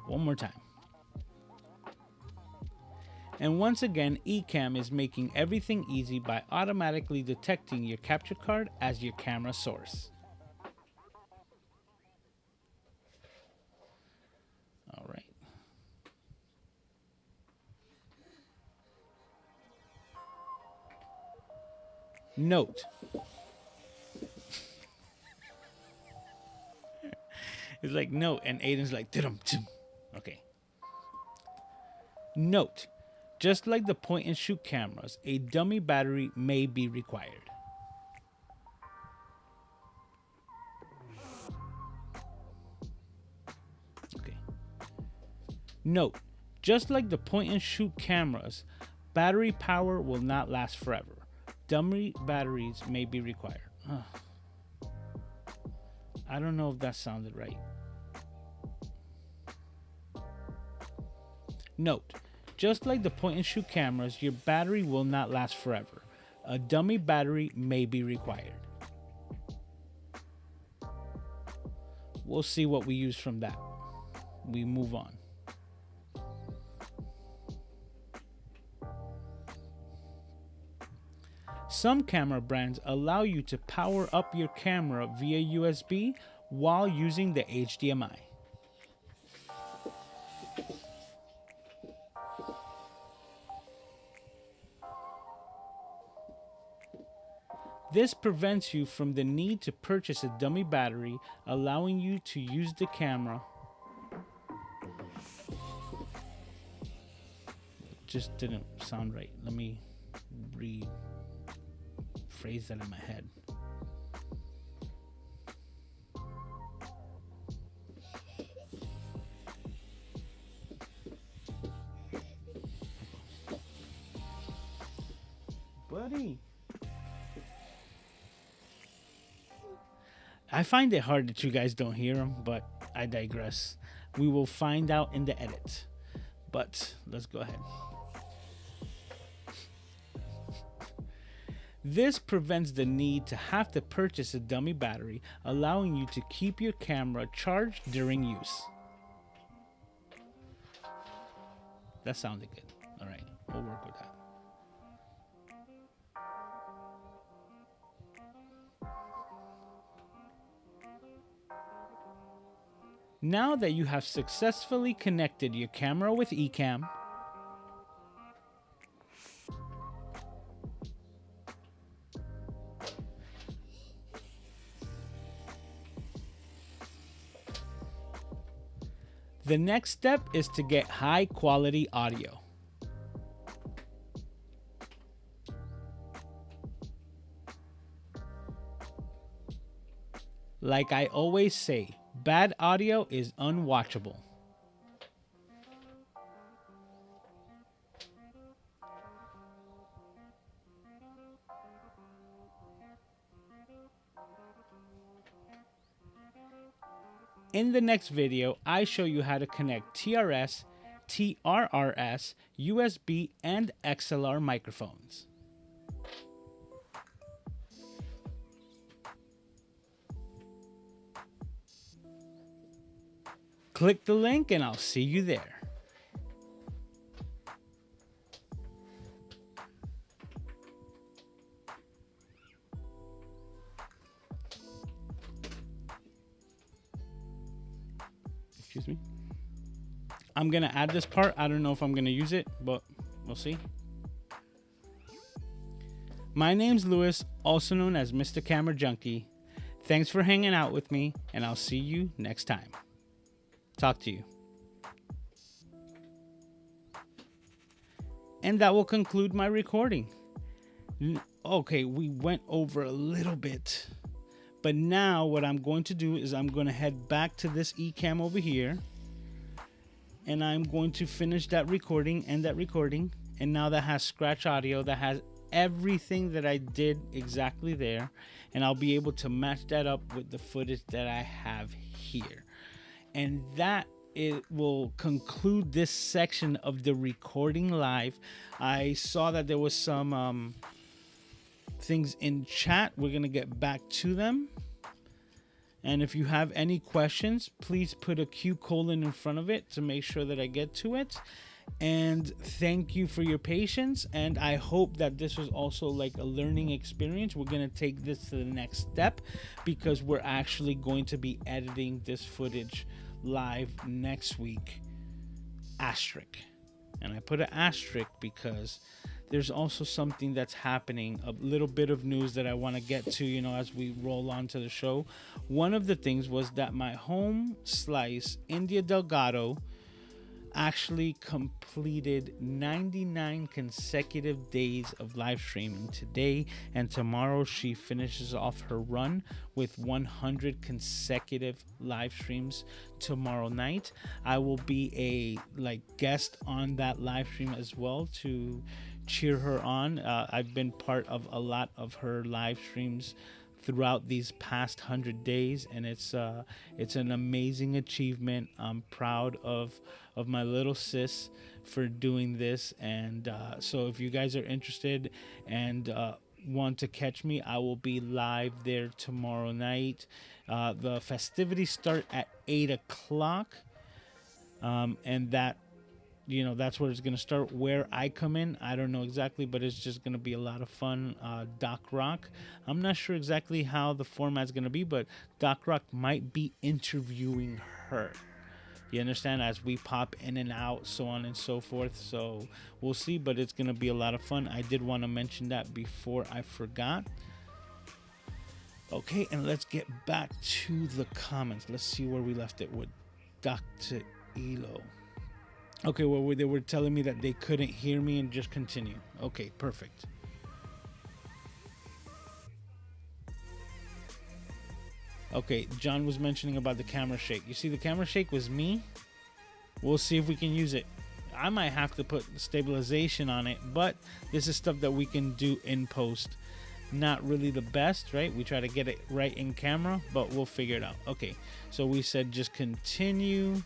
One more time. And once again, Ecamm is making everything easy by automatically detecting your capture card as your camera source. All right. Note. It's like note, and Aiden's like, okay. Note. Just like the point and shoot cameras, a dummy battery may be required. Okay. Note, just like the point and shoot cameras, battery power will not last forever. Dummy batteries may be required. I don't know if that sounded right. Note, just like the point and shoot cameras, your battery will not last forever. A dummy battery may be required. We'll see what we use from that. We move on. Some camera brands allow you to power up your camera via USB while using the HDMI. This prevents you from the need to purchase a dummy battery, allowing you to use the camera. Just didn't sound right. Let me rephrase that in my head. Buddy. I find it hard that you guys don't hear him, but I digress. We will find out in the edit. But let's go ahead. This prevents the need to have to purchase a dummy battery, allowing you to keep your camera charged during use. That sounded good. All right, we'll work with that. Now that you have successfully connected your camera with Ecamm, the next step is to get high quality audio. Like I always say, bad audio is unwatchable. In the next video, I show you how to connect TRS, TRRS, USB, and XLR microphones. Click the link and I'll see you there. Excuse me. I'm gonna add this part. I don't know if I'm gonna use it, but we'll see. My name's Louis, also known as MrCameraJunkie. Thanks for hanging out with me, and I'll see you next time. Talk to you. And that will conclude my recording. Okay, we went over a little bit. But now what I'm going to do is I'm going to head back to this Ecamm over here. And I'm going to finish that recording and that recording. And now that has scratch audio, that has everything that I did exactly there. And I'll be able to match that up with the footage that I have here. And that it will conclude this section of the recording live. I saw that there was some things in chat. We're going to get back to them. And if you have any questions, please put a Q colon in front of it to make sure that I get to it. And thank you for your patience. And I hope that this was also like a learning experience. We're going to take this to the next step because we're actually going to be editing this footage live next week. Asterisk. And I put an asterisk because there's also something that's happening, a little bit of news that I want to get to, you know, as we roll on to the show. One of the things was that my home slice, India Delgado, actually completed 99 consecutive days of live streaming. Today and tomorrow she finishes off her run with 100 consecutive live streams. Tomorrow night I will be a guest on that live stream as well to cheer her on. I've been part of a lot of her live streams throughout these past 100 days, and it's an amazing achievement. I'm proud of my little sis for doing this, and so if you guys are interested and want to catch me, I will be live there tomorrow night. The festivities start at 8 o'clock, and that you know, that's where it's going to start. Where I come in, I don't know exactly, but it's just going to be a lot of fun. Doc Rock, I'm not sure exactly how the format's going to be, but Doc Rock might be interviewing her. You understand? As we pop in and out, so on and so forth. So we'll see, but it's going to be a lot of fun. I did want to mention that before I forgot. Okay, and let's get back to the comments. Let's see where we left it with Dr. Elo. Okay, well, they were telling me that they couldn't hear me and just continue. Okay, perfect. Okay, John was mentioning about the camera shake. You see, the camera shake was me. We'll see if we can use it. I might have to put stabilization on it, but this is stuff that we can do in post. Not really the best, right? We try to get it right in camera, but we'll figure it out. Okay, so we said just continue.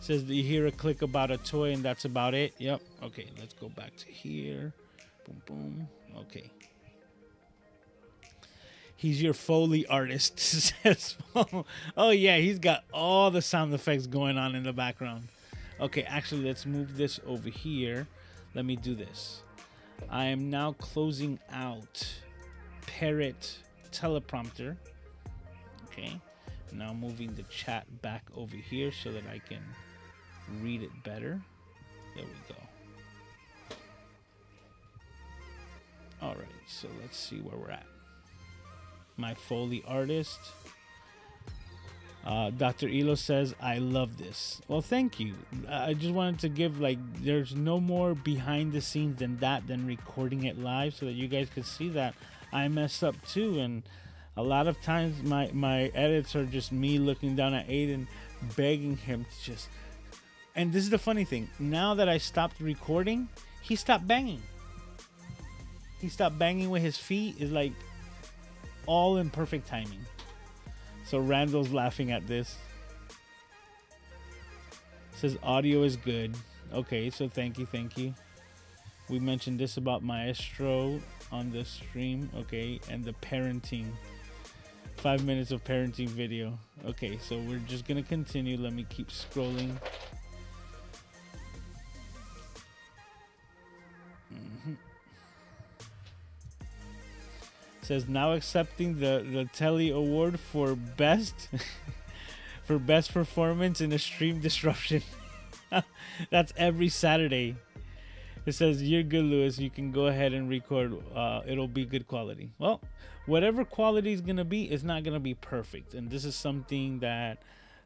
Says that you hear a click about a toy and that's about it. Yep. Okay, let's go back to here. Boom, boom. Okay. He's your Foley artist, says Paul. Oh, yeah, he's got all the sound effects going on in the background. Okay, actually, let's move this over here. Let me do this. I am now closing out Parrot teleprompter. Okay, now moving the chat back over here so that I can read it better. There we go. All right, so let's see where we're at. My Foley artist. Dr. Elo says, I love this. Well, thank you. I just wanted to give, like, there's no more behind the scenes than that, than recording it live so that you guys could see that I mess up too. And a lot of times my edits are just me looking down at Aiden, begging him to just... And this is the funny thing. Now that I stopped recording, he stopped banging. He stopped banging with his feet. Is like all in perfect timing. So Randall's laughing at this. Says audio is good. Okay, so thank you. We mentioned this about Maestro on the stream. Okay, and the parenting. 5 minutes of parenting video. Okay, so we're just gonna continue. Let me keep scrolling. Says now accepting the Telly Award for best for best performance in a stream disruption. That's every Saturday. It says you're good, Lewis. You can go ahead and record. It'll be good quality. Well, whatever quality is gonna be, it's not gonna be perfect. And this is something that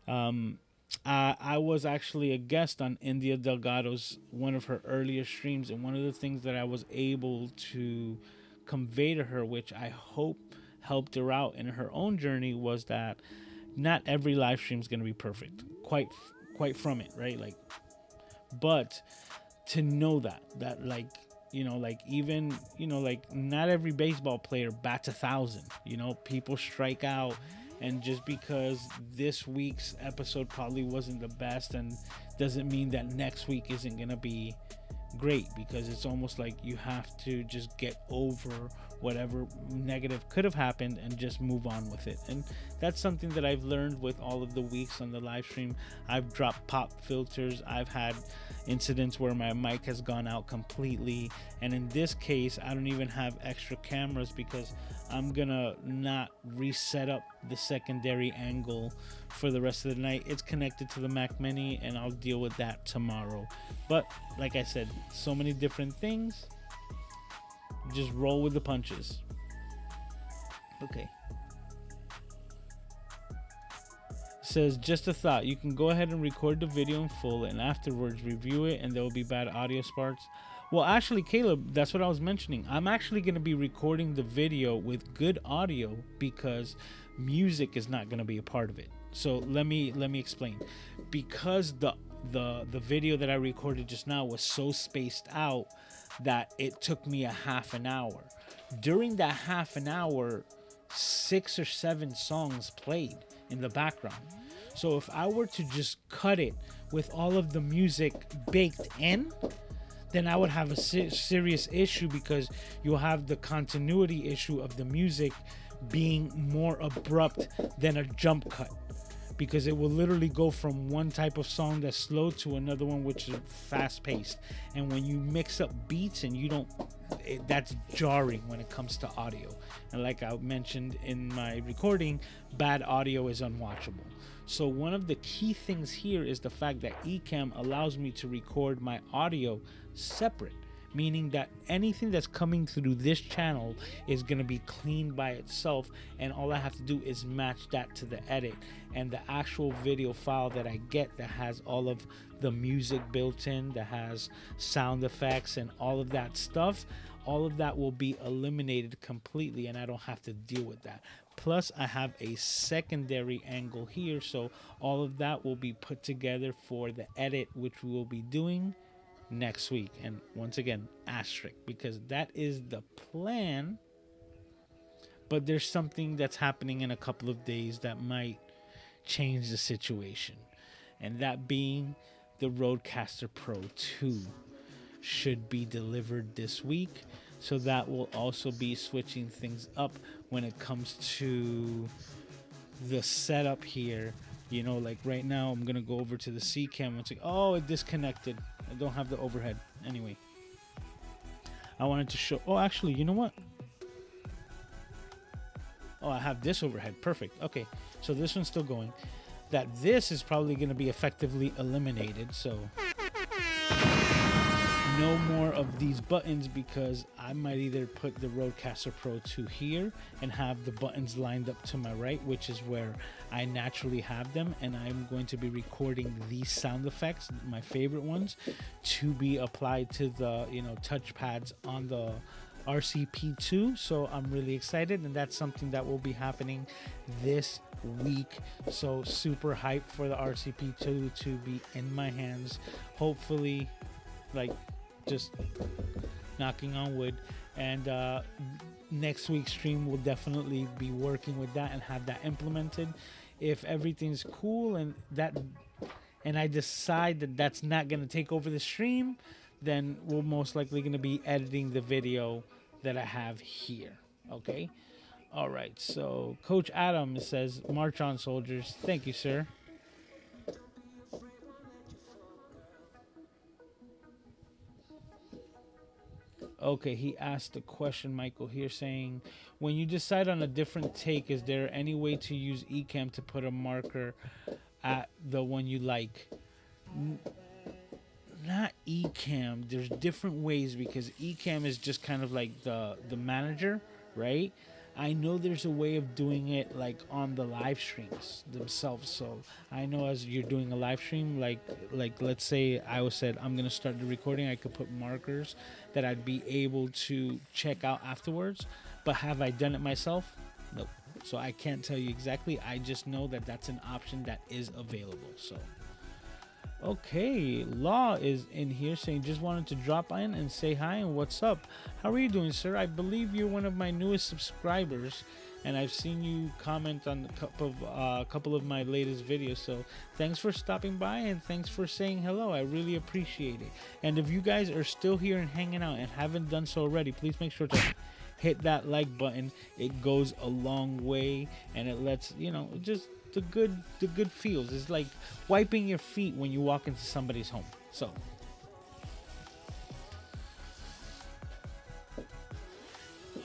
I was actually a guest on India Delgado's one of her earlier streams, and one of the things that I was able to convey to her, which I hope helped her out in her own journey, was that not every live stream is going to be perfect, quite from it, right? Like, but to know that like, you know, like even, you know, like not every baseball player bats 1,000, you know, people strike out. And just because this week's episode probably wasn't the best, and doesn't mean that next week isn't going to be great, because it's almost like you have to just get over whatever negative could have happened and just move on with it. And that's something that I've learned with all of the weeks on the live stream. I've dropped pop filters. I've had incidents where my mic has gone out completely, and in this case I don't even have extra cameras because I'm gonna not reset up the secondary angle for the rest of the night. It's connected to the Mac Mini, and I'll deal with that tomorrow. But like I said, so many different things. Just roll with the punches. Okay. Says, just a thought, you can go ahead and record the video in full and afterwards review it, and there will be bad audio sparks. Well, actually, Caleb, that's what I was mentioning. I'm actually going to be recording the video with good audio because music is not going to be a part of it. So let me explain. Because the video that I recorded just now was so spaced out that it took me a half an hour. During that half an hour, 6 or 7 songs played in the background. So if I were to just cut it with all of the music baked in, then I would have a serious issue, because you'll have the continuity issue of the music being more abrupt than a jump cut, because it will literally go from one type of song that's slow to another one which is fast paced. And when you mix up beats and you don't, that's jarring when it comes to audio. And like I mentioned in my recording, bad audio is unwatchable. So one of the key things here is the fact that Ecamm allows me to record my audio separate, meaning that anything that's coming through this channel is going to be cleaned by itself, and all I have to do is match that to the edit, and the actual video file that I get that has all of the music built in, that has sound effects and all of that stuff, all of that will be eliminated completely, and I don't have to deal with that. Plus I have a secondary angle here, so all of that will be put together for the edit, which we will be doing next week. And once again, asterisk, because that is the plan, but there's something that's happening in a couple of days that might change the situation, and that being the Rodecaster Pro 2 should be delivered this week. So that will also be switching things up when it comes to the setup here. You know, like right now I'm gonna go over to the C cam and say, oh, it disconnected, I don't have the overhead. Anyway, I wanted to show, oh actually, you know what, oh, I have this overhead, perfect. Okay, so this one's still going. That this is probably going to be effectively eliminated, so no more of these buttons, because I might either put the Rodecaster Pro 2 here and have the buttons lined up to my right, which is where I naturally have them, and I'm going to be recording these sound effects, my favorite ones, to be applied to the, you know, touch pads on the RCP2. So I'm really excited, and that's something that will be happening this week. So super hyped for the RCP2 to be in my hands, hopefully, like just knocking on wood. And next week's stream will definitely be working with that and have that implemented. If everything's cool and I decide that that's not going to take over the stream, then we're most likely going to be editing the video that I have here. Okay. All right. So Coach Adam says, march on, soldiers. Thank you, sir. Okay, he asked a question, Michael, here saying, when you decide on a different take, is there any way to use Ecamm to put a marker at the one you like? Not Ecamm. There's different ways, because Ecamm is just kind of like the manager, right? I know there's a way of doing it like on the live streams themselves. So I know as you're doing a live stream, like let's say I said I'm gonna start the recording, I could put markers that I'd be able to check out afterwards. But have I done it myself? Nope. So I can't tell you exactly. I just know that that's an option that is available. So okay, Law is in here saying, just wanted to drop in and say hi and what's up. How are you doing, sir? I believe you're one of my newest subscribers, and I've seen you comment on a couple of my latest videos. So thanks for stopping by, and thanks for saying hello. I really appreciate it. And if you guys are still here and hanging out and haven't done so already, please make sure to hit that like button. It goes a long way, and it lets, you know, just the good feels. It's like wiping your feet when you walk into somebody's home. So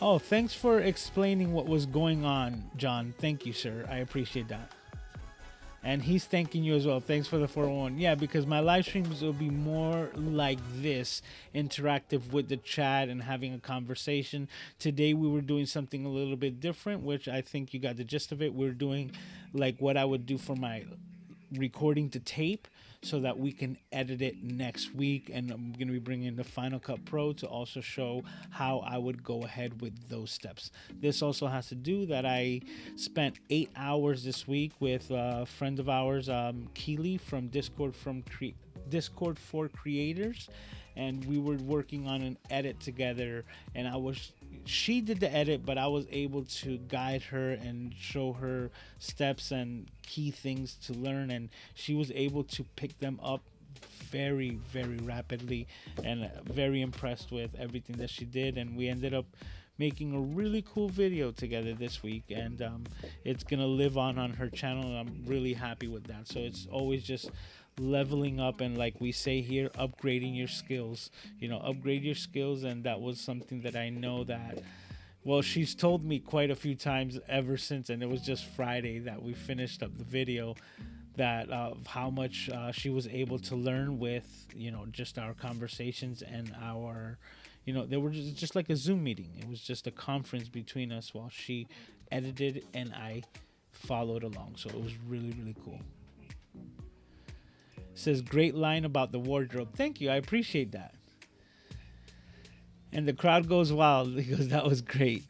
oh, thanks for explaining what was going on, John. Thank you, sir. I appreciate that. And he's thanking you as well. Thanks for the 401. Yeah, because my live streams will be more like this, interactive with the chat and having a conversation. Today we were doing something a little bit different, which I think you got the gist of it. We're doing like what I would do for my recording to tape, so that we can edit it next week. And I'm going to be bringing the Final Cut Pro to also show how I would go ahead with those steps. This also has to do that I spent 8 hours this week with a friend of ours, Keely from Discord for Creators, and we were working on an edit together, and she did the edit, but I was able to guide her and show her steps and key things to learn, and she was able to pick them up very, very rapidly, and very impressed with everything that she did. And we ended up making a really cool video together this week, and it's gonna live on her channel, and I'm really happy with that. So it's always just leveling up, and like we say here, upgrading your skills. Upgrade your skills. And that was something that I know that, well, she's told me quite a few times ever since, and it was just Friday that we finished up the video, that of how much she was able to learn with just our conversations and our they were just like a Zoom meeting. It was just a conference between us while she edited and I followed along. So it was really, really cool. Says, great line about the wardrobe. Thank you, I appreciate that. And the crowd goes wild because that was great.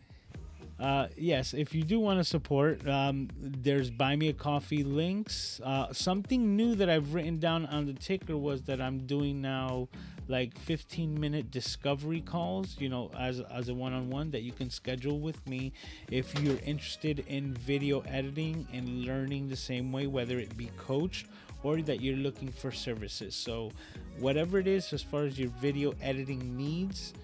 Yes, if you do want to support, there's Buy Me a Coffee links. Something new that I've written down on the ticker was that I'm doing now like 15-minute discovery calls, as a one-on-one that you can schedule with me if you're interested in video editing and learning the same way, whether it be coached or that you're looking for services. So whatever it is, as far as your video editing needs,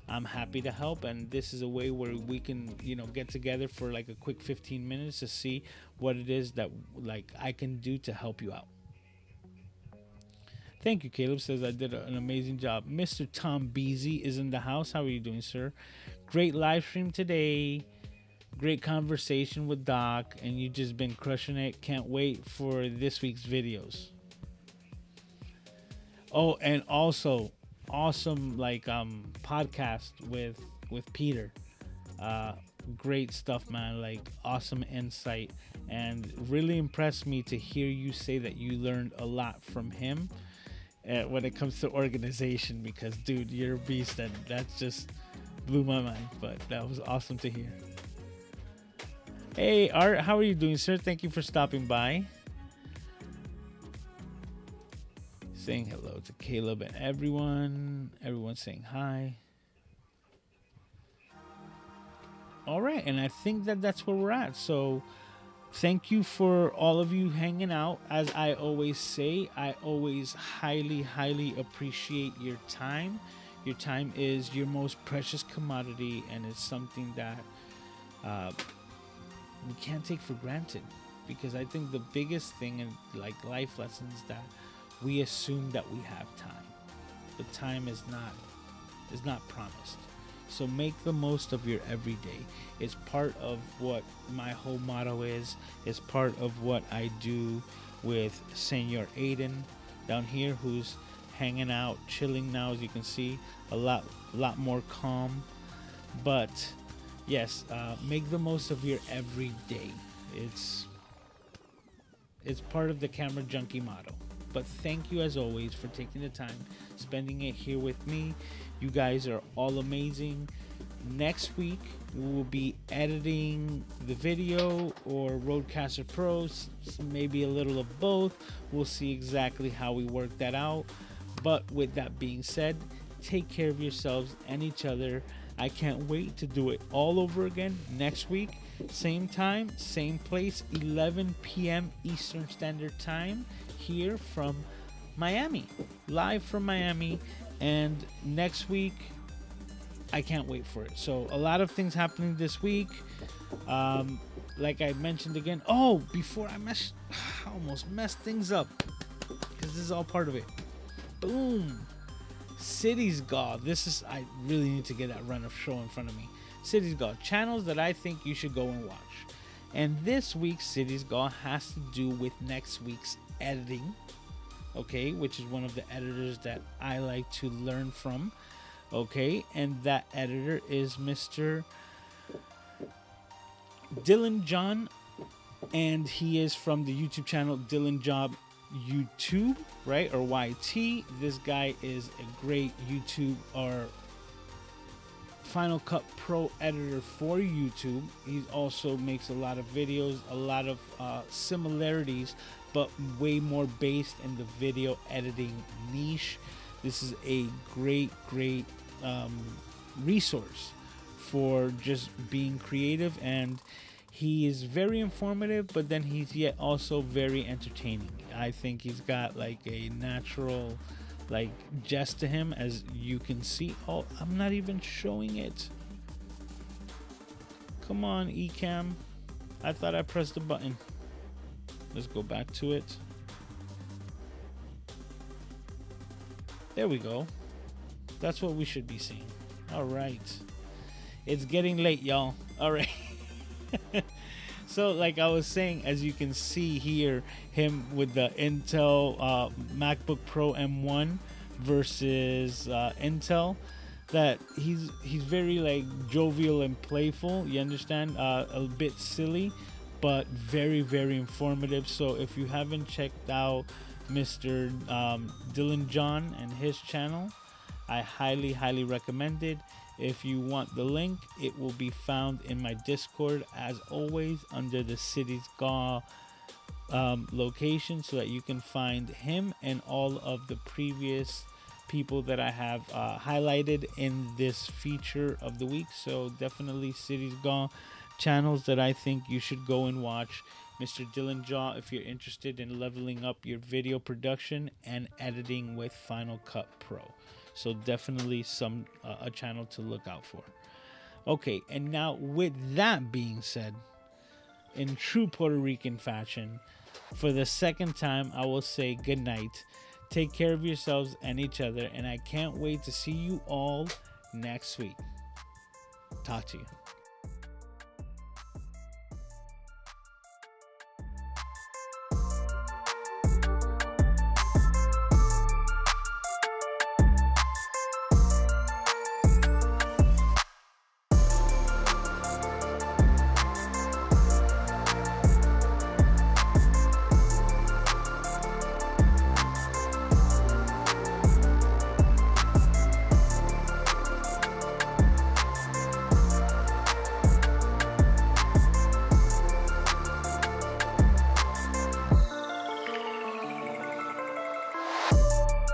I'm happy to help. And this is a way where we can, get together for like a quick 15 minutes to see what it is that like I can do to help you out. Thank you, Caleb. Says, I did an amazing job. Mr. Tom Beasy is in the house. How are you doing, sir? Great live stream today. Great conversation with Doc, and you just been crushing it. Can't wait for this week's videos. Oh, and also awesome podcast with Peter. Great stuff, man. Like awesome insight, and really impressed me to hear you say that you learned a lot from him when it comes to organization, because dude, you're a beast, and that just blew my mind. But that was awesome to hear. Hey Art, how are you doing, sir? Thank you for stopping by. Saying hello to Caleb and everyone. Everyone's saying hi. All right, and I think that's where we're at. So thank you for all of you hanging out. As I always say, I always highly, highly appreciate your time. Your time is your most precious commodity, and it's something that we can't take for granted, because I think the biggest thing in like life lessons that we assume that we have time, but time is not promised. So make the most of your everyday. It's part of what my whole motto is. It's part of what I do with Senor Aiden down here, who's hanging out, chilling now, as you can see, a lot more calm. But yes, make the most of your everyday. It's part of the Camera Junkie motto. But thank you as always for taking the time, spending it here with me. You guys are all amazing. Next week we will be editing the video, or Rodecaster Pro, maybe a little of both. We'll see exactly how we work that out. But with that being said, take care of yourselves and each other. I can't wait to do it all over again next week. Same time, same place, 11 p.m. Eastern Standard Time, here from Miami, live from Miami. And next week, I can't wait for it. So a lot of things happening this week. Like I mentioned again. Oh, before I almost messed things up, because this is all part of it. Boom. Cities God. I really need to get that run of show in front of me. Cities God. Channels that I think you should go and watch. And this week's Cities God has to do with next week's editing. Okay, which is one of the editors that I like to learn from. Okay, and that editor is Mr. Dylan John, and he is from the YouTube channel Dylan Job YouTube, right, or YT. This guy is a great YouTube or Final Cut Pro editor for YouTube. He also makes a lot of videos, a lot of similarities, but way more based in the video editing niche. This is a great resource for just being creative, and he is very informative, but then he's yet also very entertaining. I think he's got like a natural jest to him, as you can see. Oh, I'm not even showing it. Come on, Ecamm. I thought I pressed the button. Let's go back to it. There we go. That's what we should be seeing. All right. It's getting late, y'all. All right. So like I was saying, as you can see here, him with the Intel MacBook Pro M1 versus Intel, that he's very like jovial and playful, you understand, a bit silly, but very, very informative. So if you haven't checked out Mr. Dylan John and his channel, I highly recommend it. If you want the link, it will be found in my Discord, as always, under the Cities Gaw location, so that you can find him and all of the previous people that I have highlighted in this feature of the week. So definitely Cities Gaw channels that I think you should go and watch. Mr. Dylan Jaw, if you're interested in leveling up your video production and editing with Final Cut Pro. So definitely a channel to look out for. Okay, and now with that being said, in true Puerto Rican fashion, for the second time, I will say good night. Take care of yourselves and each other, and I can't wait to see you all next week. Talk to you.